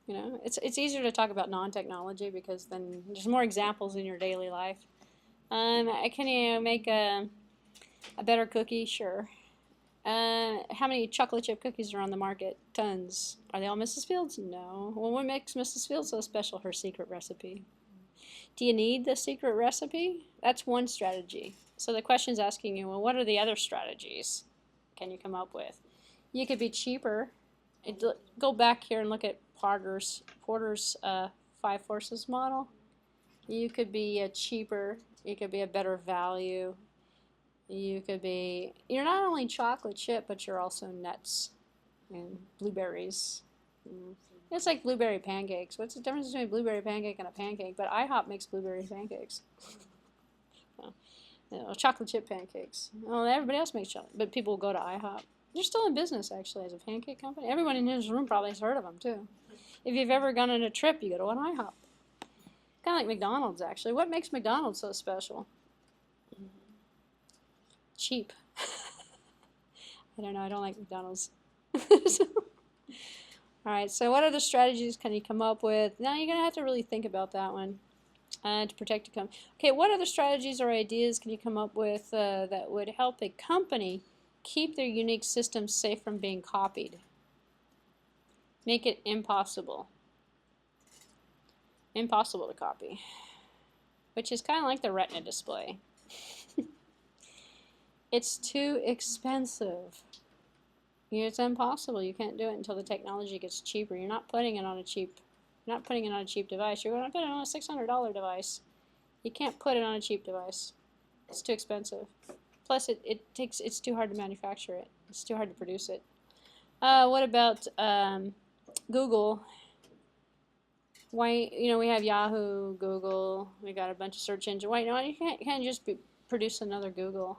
It's easier to talk about non-technology because then there's more examples in your daily life. Can you make a better cookie? Sure. How many chocolate chip cookies are on the market? Tons. Are they all Mrs. Fields? No. Well, what makes Mrs. Fields so special? Her secret recipe. Do you need the secret recipe? That's one strategy. So the question's asking you, well, what are the other strategies can you come up with? You could be cheaper. Go back here and look at Porter's 5 forces model. You could be cheaper. You could be a better value. You're not only chocolate chip, but you're also nuts and blueberries. It's like blueberry pancakes. What's the difference between a blueberry pancake and a pancake? But IHOP makes blueberry pancakes. Chocolate chip pancakes. Well, everybody else makes chocolate, but people will go to IHOP. They're still in business, actually, as a pancake company. Everyone in this room probably has heard of them, too. If you've ever gone on a trip, you go to an IHOP. Kind of like McDonald's, actually. What makes McDonald's so special? Cheap. I don't know. I don't like McDonald's. Alright, so what other strategies can you come up with? Now you're going to have to really think about that one to protect a company. Okay, what other strategies or ideas can you come up with that would help a company keep their unique system safe from being copied? Make it impossible. Impossible to copy. Which is kind of like the Retina display. It's too expensive. It's impossible. You can't do it until the technology gets cheaper. You're not putting it on a cheap device. You're going to put it on a $600 device. You can't put it on a cheap device. It's too expensive. Plus, it's too hard to manufacture it. It's too hard to produce it. What about Google? Why, we have Yahoo, Google, we got a bunch of search engines. Why not? You can't just produce another Google.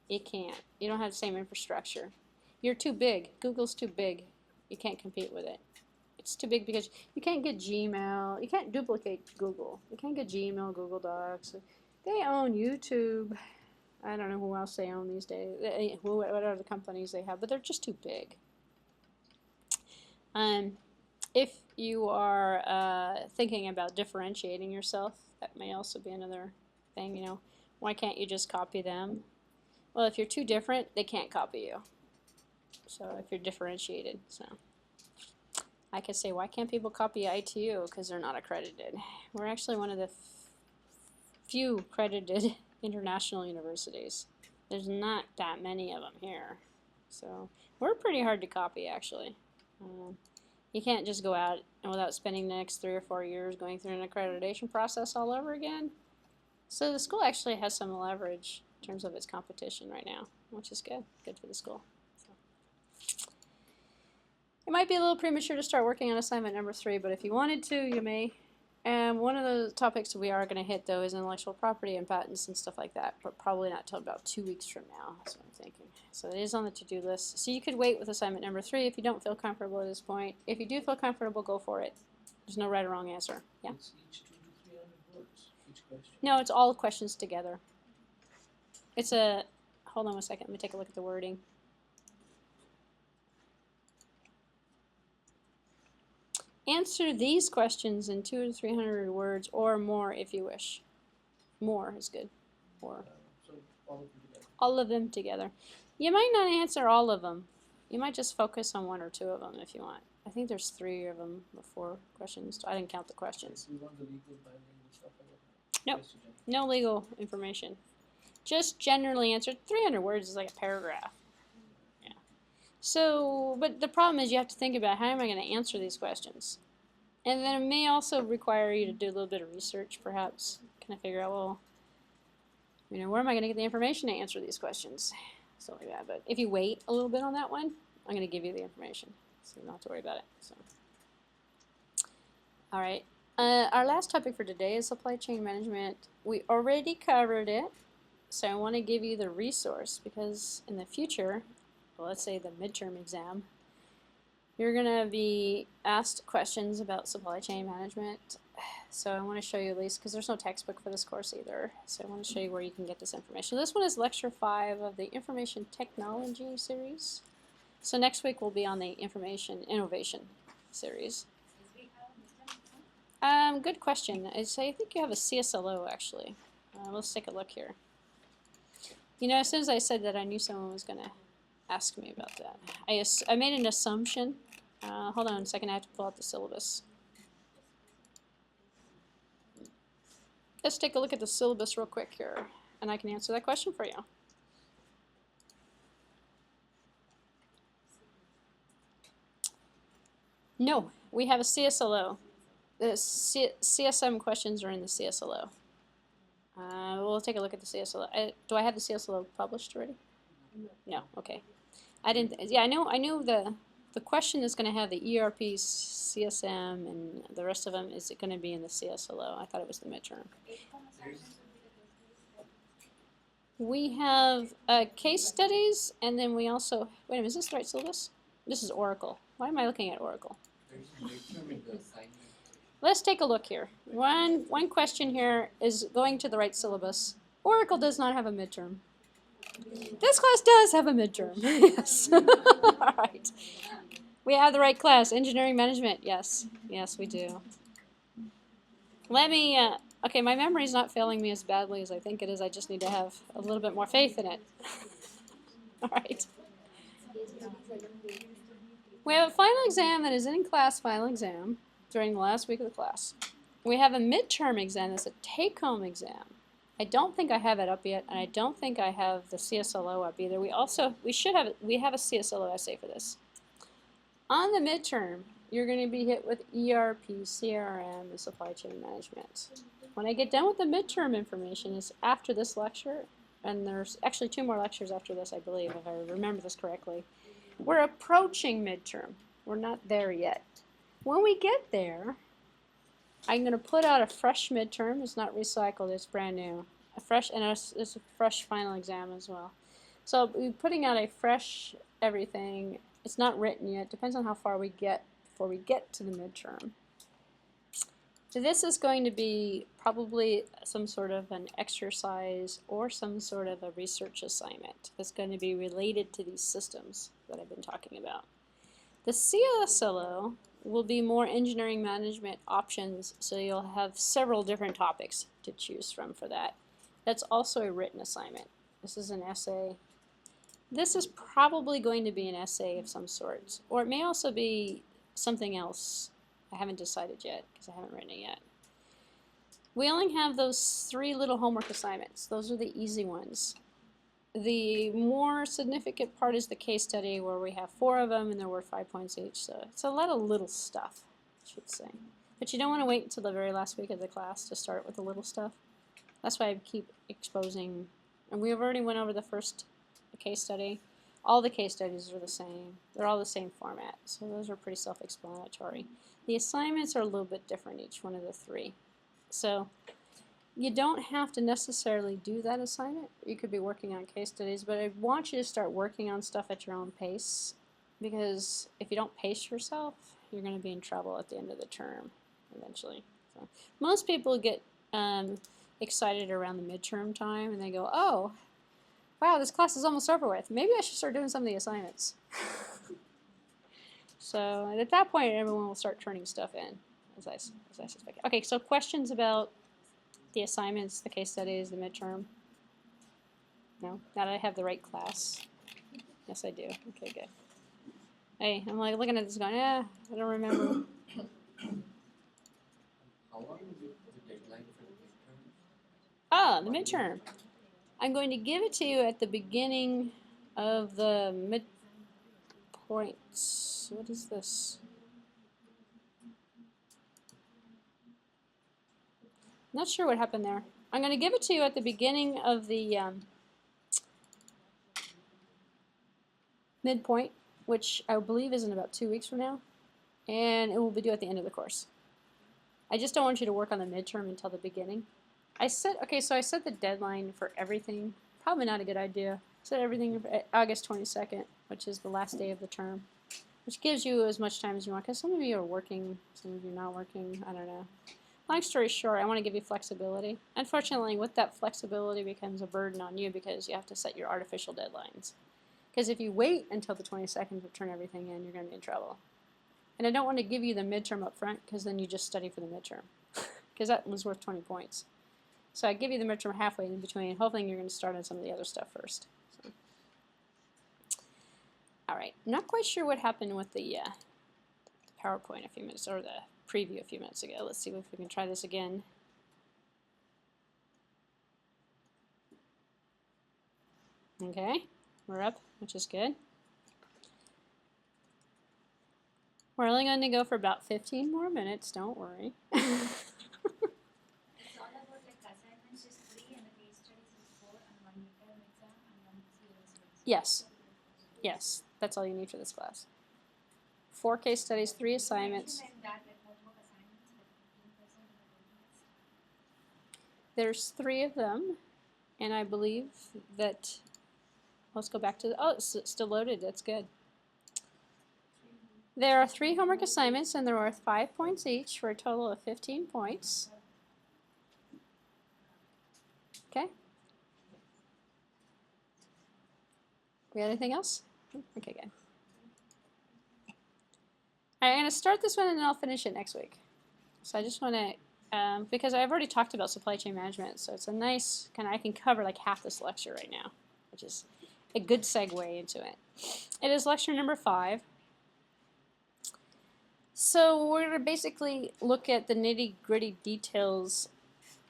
You can't. You don't have the same infrastructure. You're too big. Google's too big. You can't compete with it. It's too big because you can't get Gmail. You can't duplicate Google. You can't get Gmail, Google Docs. They own YouTube. I don't know who else they own these days. What other companies they have, but they're just too big. If you are thinking about differentiating yourself, that may also be another thing. Why can't you just copy them? Well, if you're too different, they can't copy you. So if you're differentiated, I could say, why can't people copy ITU? Because they're not accredited. We're actually one of the few accredited international universities. There's not that many of them here. So we're pretty hard to copy, actually. You can't just go out and without spending the next 3 or 4 years going through an accreditation process all over again. So the school actually has some leverage in terms of its competition right now, which is good. Good for the school. It might be a little premature to start working on assignment number 3, but if you wanted to, you may. And one of the topics we are going to hit, though, is intellectual property and patents and stuff like that, but probably not till about 2 weeks from now, that's what I'm thinking. So it is on the to-do list. So you could wait with assignment number 3 if you don't feel comfortable at this point. If you do feel comfortable, go for it. There's no right or wrong answer. Yeah? It's each 200 to 300 words, each question. No, it's all questions together. It's a, hold on one second, let me take a look at the wording. Answer these questions in 200 to 300 words or more if you wish. More is good. Or So all of them together. all of them together. You might not answer all of them. You might just focus on 1 or 2 of them if you want. I think there's 3 of them or 4 questions. I didn't count the questions. We want the legal binding stuff like that. Nope. Just to general. No legal information. Just generally answered. 300 words is like a paragraph. Yeah. So, but the problem is you have to think about how am I going to answer these questions? And then it may also require you to do a little bit of research, perhaps. Kind of figure out, well, where am I going to get the information to answer these questions? So like that. But if you wait a little bit on that one, I'm going to give you the information. So you don't have to worry about it. So, all right. Our last topic for today is supply chain management. We already covered it. So I want to give you the resource because in the future, well, let's say the midterm exam, you're going to be asked questions about supply chain management. So I want to show you at least, because there's no textbook for this course either, so I want to show you where you can get this information. This one is lecture 5 of the Information Technology series. So next week we'll be on the Information Innovation series. Good question. I think you have a CSLO actually. Let's take a look here. As soon as I said that, I knew someone was going to ask me about that. I made an assumption. Hold on a second, I have to pull out the syllabus. Let's take a look at the syllabus real quick here, and I can answer that question for you. No, we have a CSLO. The CSM questions are in the CSLO. We'll take a look at the CSLO. Do I have the CSLO published already? No. Okay. I didn't. Yeah, I know the question is going to have the ERP, CSM, and the rest of them is going to be in the CSLO. I thought it was the midterm. We have case studies, and then we also. Wait a minute. Is this the right syllabus? This is Oracle. Why am I looking at Oracle? There's a midterm in the assignment. Let's take a look here. One question here is going to the right syllabus. Oracle does not have a midterm. This class does have a midterm. Yes. All right. We have the right class. Engineering management. Yes. Yes, we do. Let me, okay, my memory's not failing me as badly as I think it is. I just need to have a little bit more faith in it. All right. We have a final exam that is an in-class final exam during the last week of the class. We have a midterm exam that's a take-home exam. I don't think I have it up yet, and I don't think I have the CSLO up either. We have a CSLO essay for this. On the midterm, you're going to be hit with ERP, CRM, and supply chain management. When I get done with the midterm information, it's after this lecture, and there's actually 2 more lectures after this, I believe, if I remember this correctly. We're approaching midterm. We're not there yet. When we get there, I'm going to put out a fresh midterm. It's not recycled, it's brand new. It's a fresh final exam as well. So I'll be putting out a fresh everything. It's not written yet. Depends on how far we get before we get to the midterm. So this is going to be probably some sort of an exercise or some sort of a research assignment that's going to be related to these systems that I've been talking about. The CSLO will be more engineering management options, so you'll have several different topics to choose from for that. That's also a written assignment. This is an essay. This is probably going to be an essay of some sort, or it may also be something else. I haven't decided yet because I haven't written it yet. We only have those 3 little homework assignments. Those are the easy ones. The more significant part is the case study, where we have 4 of them and they're worth 5 points each. So it's a lot of little stuff, I should say. But you don't want to wait until the very last week of the class to start with the little stuff. That's why I keep exposing. And we've already went over the first case study. All the case studies are the same. They're all the same format. So those are pretty self-explanatory. The assignments are a little bit different, each one of the 3. So you don't have to necessarily do that assignment. You could be working on case studies, but I want you to start working on stuff at your own pace, because if you don't pace yourself, you're going to be in trouble at the end of the term eventually. So most people get excited around the midterm time, and they go, oh, wow, this class is almost over with. Maybe I should start doing some of the assignments. So at that point, everyone will start turning stuff in, as I suspect. Okay, so questions about the assignments, the case studies, the midterm? No? Now that I have the right class? Yes, I do. Okay, good. Hey, I'm like looking at this going, I don't remember. How long is the deadline for the midterm? Ah, the midterm. I'm going to give it to you at the beginning of the midpoints. What is this? Not sure what happened there. I'm going to give it to you at the beginning of the midpoint, which I believe is in about 2 weeks from now, and it will be due at the end of the course. I just don't want you to work on the midterm until the beginning. I set the deadline for everything. Probably not a good idea. Set everything for August 22nd, which is the last day of the term, which gives you as much time as you want, because some of you are working, some of you are not working. I don't know. Long story short, I want to give you flexibility. Unfortunately, with that flexibility becomes a burden on you, because you have to set your artificial deadlines. Because if you wait until the 22nd to turn everything in, you're going to be in trouble. And I don't want to give you the midterm up front, because then you just study for the midterm, because that was worth 20 points. So I give you the midterm halfway in between, hoping you're going to start on some of the other stuff first. So. All right, not quite sure what happened with the PowerPoint a few minutes, or the preview a few minutes ago. Let's see if we can try this again. Okay, we're up, which is good. We're only going to go for about 15 more minutes, don't worry. Yes, yes, that's all you need for this class. 4 case studies, 3 assignments. There's 3 of them, and I believe that, let's go back to, it's still loaded, that's good. There are 3 homework assignments, and they're worth 5 points each, for a total of 15 points. Okay? We got anything else? Okay, good. All right, I'm going to start this one, and then I'll finish it next week. So I just want to, because I've already talked about supply chain management, so it's a nice, I can cover like half this lecture right now, which is a good segue into it. It is lecture number 5. So we're going to basically look at the nitty-gritty details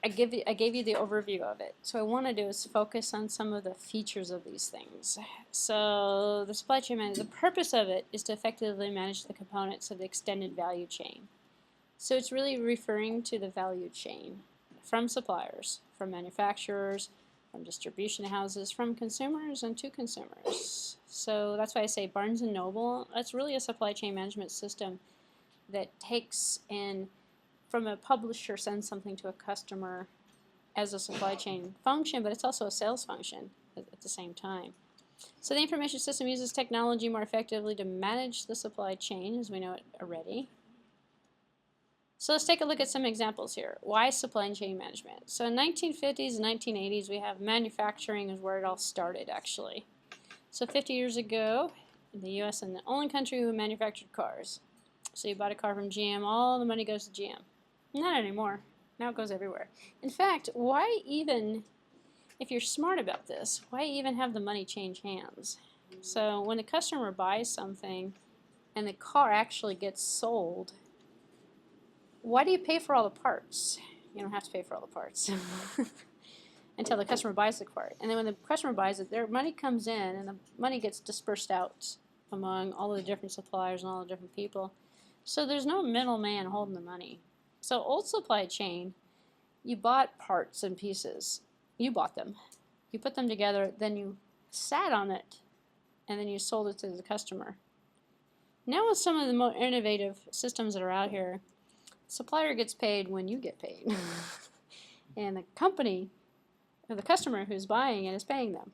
I gave you the overview of it. So what I want to do is focus on some of the features of these things. So the supply chain management, the purpose of it is to effectively manage the components of the extended value chain. So it's really referring to the value chain from suppliers, from manufacturers, from distribution houses, from consumers and to consumers. So that's why I say Barnes & Noble, that's really a supply chain management system that takes in, from a publisher sends something to a customer as a supply chain function, but it's also a sales function at the same time. So the information system uses technology more effectively to manage the supply chain as we know it already. So let's take a look at some examples here. Why supply chain management? So in 1950s and 1980s, we have manufacturing is where it all started actually. So 50 years ago, in the US and the only country who manufactured cars. So you bought a car from GM, all the money goes to GM. Not anymore. Now it goes everywhere. In fact, why even, if you're smart about this, why even have the money change hands? So when the customer buys something and the car actually gets sold, why do you pay for all the parts? You don't have to pay for all the parts until the customer buys the car. And then when the customer buys it, their money comes in and the money gets dispersed out among all of the different suppliers and all the different people. So there's no middleman holding the money. So old supply chain, you bought parts and pieces. You bought them. You put them together, then you sat on it, and then you sold it to the customer. Now with some of the more innovative systems that are out here, supplier gets paid when you get paid. And the company, or the customer who's buying it is paying them.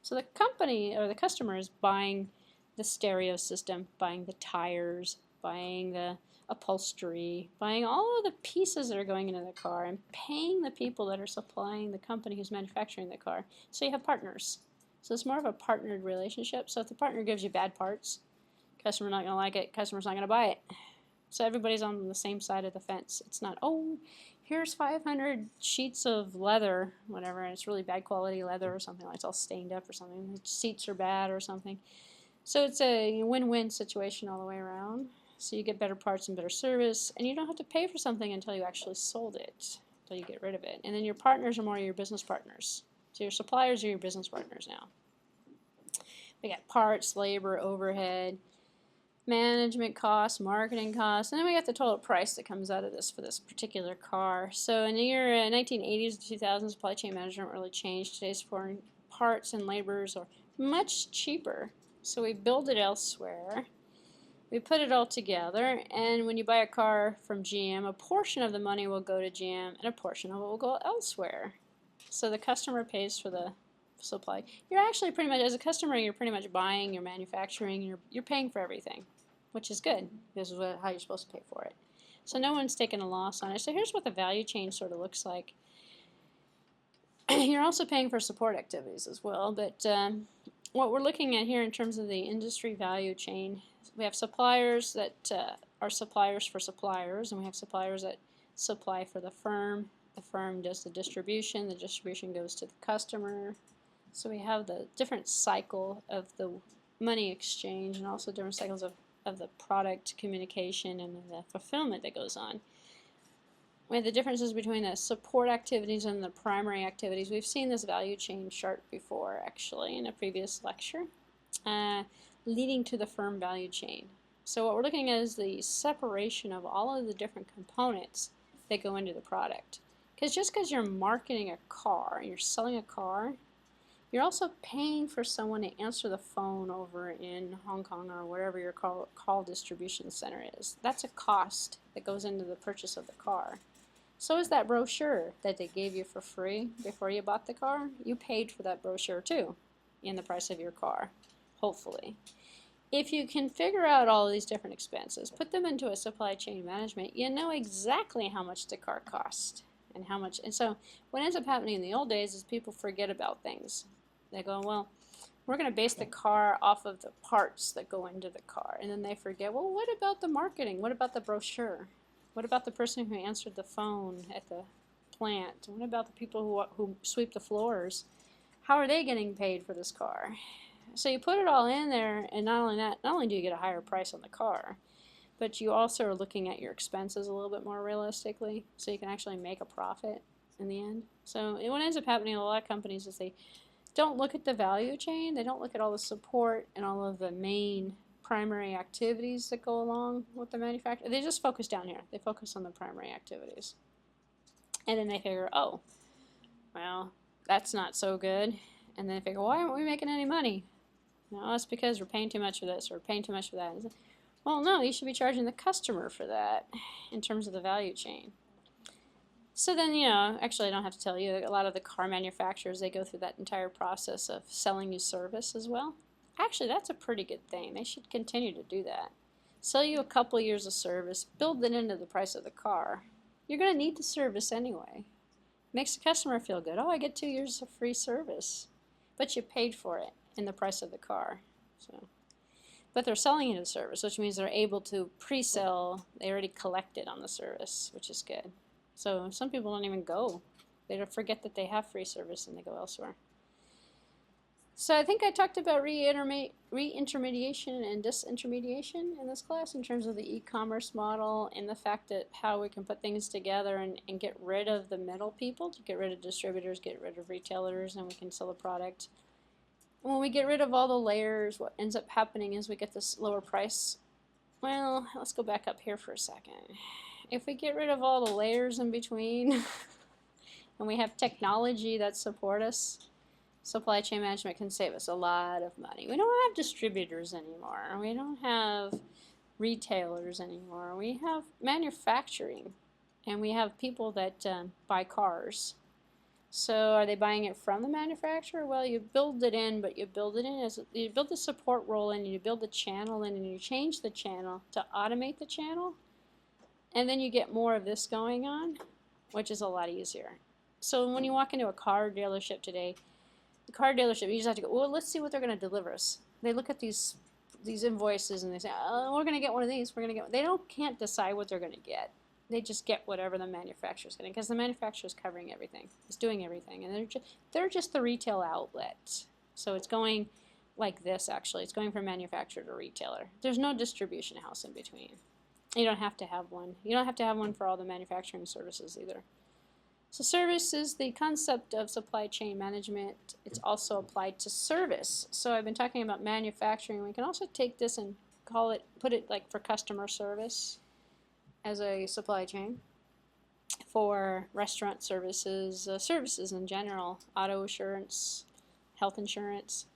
So the company or the customer is buying the stereo system, buying the tires, buying the upholstery, buying all of the pieces that are going into the car and paying the people that are supplying the company who's manufacturing the car. So you have partners. So it's more of a partnered relationship. So if the partner gives you bad parts, customer's not going to like it, customer's not going to buy it. So everybody's on the same side of the fence. It's not, oh, here's 500 sheets of leather, whatever, and it's really bad quality leather or something, like it's all stained up or something. The seats are bad or something. So it's a win-win situation all the way around. So you get better parts and better service, and you don't have to pay for something until you actually sold it, until you get rid of it. And then your partners are more your business partners. So your suppliers are your business partners now. We got parts, labor, overhead, management costs, marketing costs, and then we got the total price that comes out of this for this particular car. So in the year 1980s to 2000s, supply chain management really changed. Today's foreign parts and labors are much cheaper. So we build it elsewhere. We put it all together, and when you buy a car from GM, a portion of the money will go to GM and a portion of it will go elsewhere. So the customer pays for the supply. You're actually pretty much, as a customer, you're pretty much buying, you're manufacturing, you're paying for everything, which is good. This is how you're supposed to pay for it. So no one's taking a loss on it. So here's what the value chain sort of looks like. You're also paying for support activities as well, but what we're looking at here in terms of the industry value chain, we have suppliers that are suppliers for suppliers, and we have suppliers that supply for the firm. The firm does the distribution goes to the customer. So we have the different cycle of the money exchange and also different cycles of the product communication and the fulfillment that goes on. We have the differences between the support activities and the primary activities. We've seen this value chain chart before actually in a previous lecture, leading to the firm value chain. So what we're looking at is the separation of all of the different components that go into the product. Because just because you're marketing a car, you're selling a car, you're also paying for someone to answer the phone over in Hong Kong or wherever your call distribution center is. That's a cost that goes into the purchase of the car. So is that brochure that they gave you for free before you bought the car. You paid for that brochure too in the price of your car, hopefully. If you can figure out all of these different expenses, put them into a supply chain management, you know exactly how much the car cost and how much. And so what ends up happening in the old days is people forget about things. They go, well, we're going to base the car off of the parts that go into the car. And then they forget, well, what about the marketing? What about the brochure? What about the person who answered the phone at the plant? What about the people who sweep the floors? How are they getting paid for this car? So you put it all in there, and not only that, not only do you get a higher price on the car, but you also are looking at your expenses a little bit more realistically, so you can actually make a profit. in the end. So what ends up happening in a lot of companies is they don't look at the value chain. They don't look at all the support and all of the main primary activities that go along with the manufacturer. They just focus down here. They focus on the primary activities. And then they figure, oh, well, that's not so good. And then they figure, why aren't we making any money? No, it's because we're paying too much for this or paying too much for that. Well, no, you should be charging the customer for that in terms of the value chain. So then, actually I don't have to tell you, a lot of the car manufacturers, they go through that entire process of selling you service as well. Actually, that's a pretty good thing. They should continue to do that. Sell you a couple years of service, build it into the price of the car. You're going to need the service anyway. Makes the customer feel good. Oh, I get 2 years of free service. But you paid for it in the price of the car. But they're selling you the service, which means they're able to pre-sell. They already collected on the service, which is good. So some people don't even go. They don't forget that they have free service and they go elsewhere. So I think I talked about re-intermediation and disintermediation in this class in terms of the e-commerce model and the fact that how we can put things together and get rid of the middle people, to get rid of distributors, get rid of retailers, and we can sell a product. And when we get rid of all the layers, what ends up happening is we get this lower price. Well, let's go back up here for a second. If we get rid of all the layers in between and we have technology that support us, supply chain management can save us a lot of money. We don't have distributors anymore. We don't have retailers anymore. We have manufacturing, and we have people that buy cars. So are they buying it from the manufacturer? Well, you build it in, but you build it in as you build the support role in, and you build the channel in, and you change the channel to automate the channel, and then you get more of this going on, which is a lot easier. So when you walk into a car dealership today, the car dealership, you just have to go, well, let's see what they're going to deliver us. They look at these invoices and they say, oh, we're going to get one of these. We're going to get. They can't decide what they're going to get. They just get whatever the manufacturer's getting, because the manufacturer's covering everything. It's doing everything, and they're just the retail outlet. So it's going like this. Actually, it's going from manufacturer to retailer. There's no distribution house in between. You don't have to have one. You don't have to have one for all the manufacturing services either. So service is the concept of supply chain management. It's also applied to service. So I've been talking about manufacturing. We can also take this and put it like for customer service as a supply chain. For restaurant services, services in general, auto insurance, health insurance,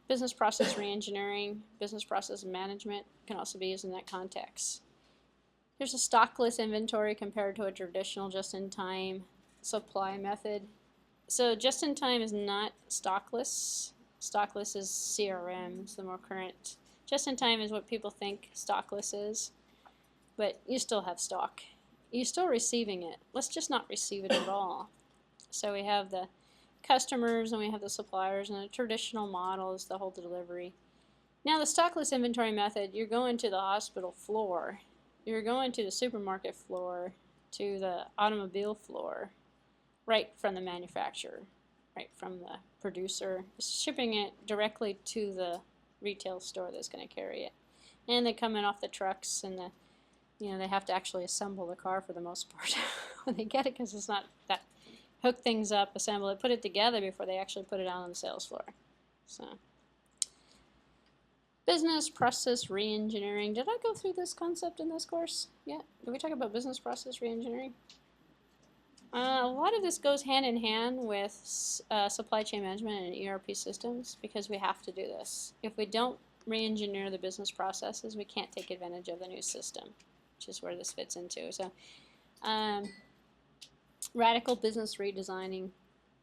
business process reengineering, business process management can also be used in that context. There's a stockless inventory compared to a traditional just-in-time supply method. So just-in-time is not stockless. Stockless is CRM, it's the more current. Just-in-time is what people think stockless is, but you still have stock. You're still receiving it. Let's just not receive it at all. So we have the customers and we have the suppliers, and the traditional model is the whole delivery. Now the stockless inventory method, you're going to the hospital floor, you're going to the supermarket floor, to the automobile floor, right from the manufacturer, right from the producer, shipping it directly to the retail store that's going to carry it. And they come in off the trucks, and they have to actually assemble the car for the most part when they get it, because it's not that hook things up, assemble it, put it together before they actually put it out on the sales floor. So business process reengineering. Did I go through this concept in this course yet? Did we talk about business process reengineering? A lot of this goes hand in hand with supply chain management and ERP systems, because we have to do this. If we don't re-engineer the business processes, we can't take advantage of the new system, which is where this fits into. So radical business redesigning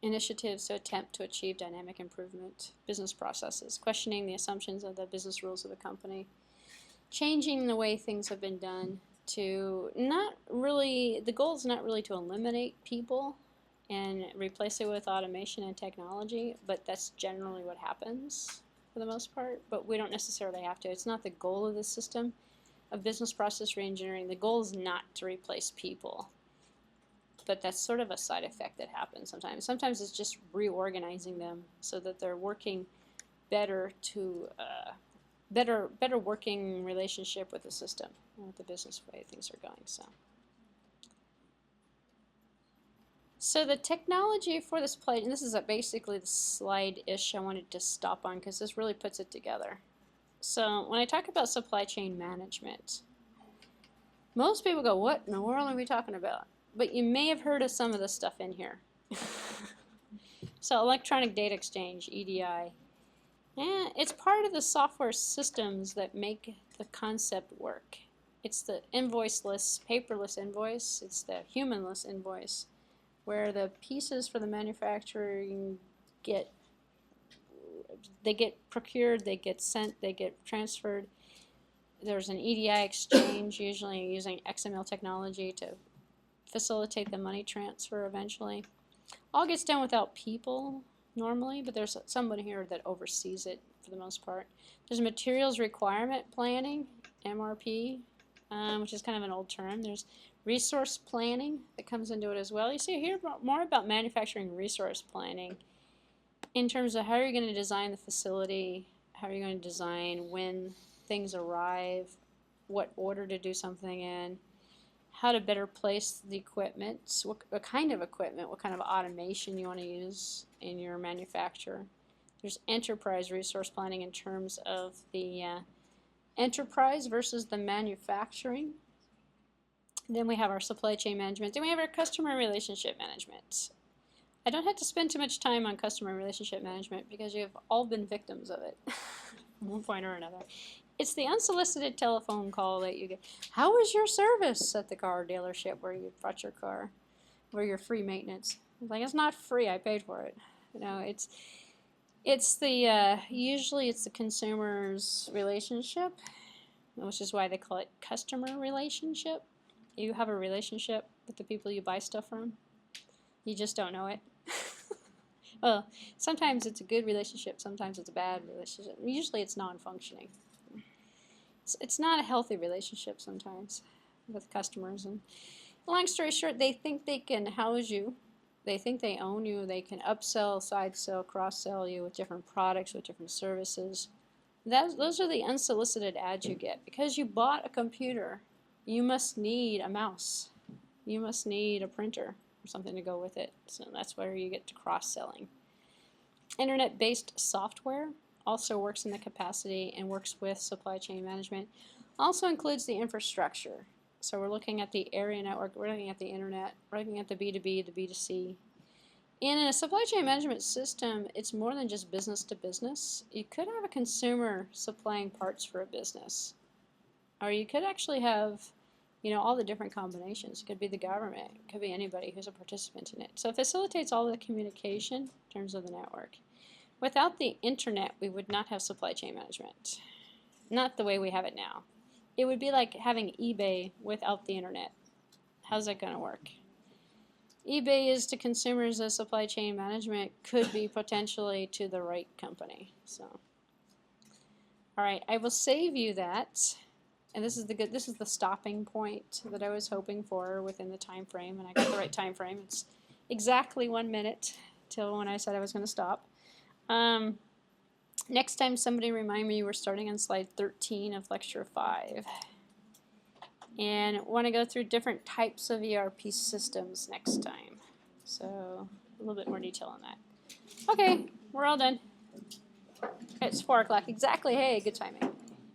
initiatives to attempt to achieve dynamic improvement, business processes, questioning the assumptions of the business rules of the company, changing the way things have been done to not really, the goal is not really to eliminate people and replace it with automation and technology, but that's generally what happens for the most part, but we don't necessarily have to. It's not the goal of the system of business process reengineering. The goal is not to replace people, but that's sort of a side effect that happens sometimes. Sometimes it's just reorganizing them so that they're working better to better working relationship with the system and with the business way things are going. So the technology for this plate, and this is basically the slide-ish I wanted to stop on because this really puts it together. So when I talk about supply chain management, most people go, what in the world are we talking about? But you may have heard of some of the stuff in here. So electronic data exchange, EDI. Yeah, it's part of the software systems that make the concept work. It's the invoiceless, paperless invoice. It's the humanless invoice, where the pieces for the manufacturing get procured, they get sent, they get transferred. There's an EDI exchange, usually using XML technology to facilitate the money transfer eventually. All gets done without people normally, but there's somebody here that oversees it for the most part. There's materials requirement planning, MRP, which is kind of an old term. There's resource planning that comes into it as well. You see here more about manufacturing resource planning in terms of how are you going to design the facility, how are you going to design when things arrive, what order to do something in, how to better place the equipment, what kind of equipment, what kind of automation you want to use in your manufacture. There's enterprise resource planning in terms of the enterprise versus the manufacturing. Then we have our supply chain management. Then we have our customer relationship management. I don't have to spend too much time on customer relationship management because you have all been victims of it at one point or another. It's the unsolicited telephone call that you get. How was your service at the car dealership where you bought your car, where your free maintenance? Like, it's not free. I paid for it. You know, it's the usually it's the consumer's relationship, which is why they call it customer relationship. You have a relationship with the people you buy stuff from. You just don't know it. Well, sometimes it's a good relationship. Sometimes it's a bad relationship. Usually it's non-functioning. It's not a healthy relationship sometimes with customers. And long story short, they think they can house you. They think they own you. They can upsell, side sell, cross-sell you with different products, with different services. Those are the unsolicited ads you get. Because you bought a computer, you must need a mouse. You must need a printer or something to go with it. So that's where you get to cross-selling. Internet-based software also works in the capacity and works with supply chain management. Also includes the infrastructure. So we're looking at the area network, we're looking at the internet, we're looking at the B2B, the B2C. In a supply chain management system, it's more than just business to business. You could have a consumer supplying parts for a business. Or you could actually have, you know, all the different combinations. It could be the government, it could be anybody who's a participant in it. So it facilitates all the communication in terms of the network. Without the internet, we would not have supply chain management. Not the way we have it now. It would be like having eBay without the internet. How's that going to work? eBay is to consumers as supply chain management could be potentially to the right company. So, all right, I will save you that. And this is the stopping point that I was hoping for within the time frame, and I got the right time frame. It's exactly 1 minute till when I said I was going to stop. Next time, somebody remind me we're starting on slide 13 of lecture 5. And want to go through different types of ERP systems next time. So a little bit more detail on that. Okay, we're all done. It's 4 o'clock exactly. Hey, good timing.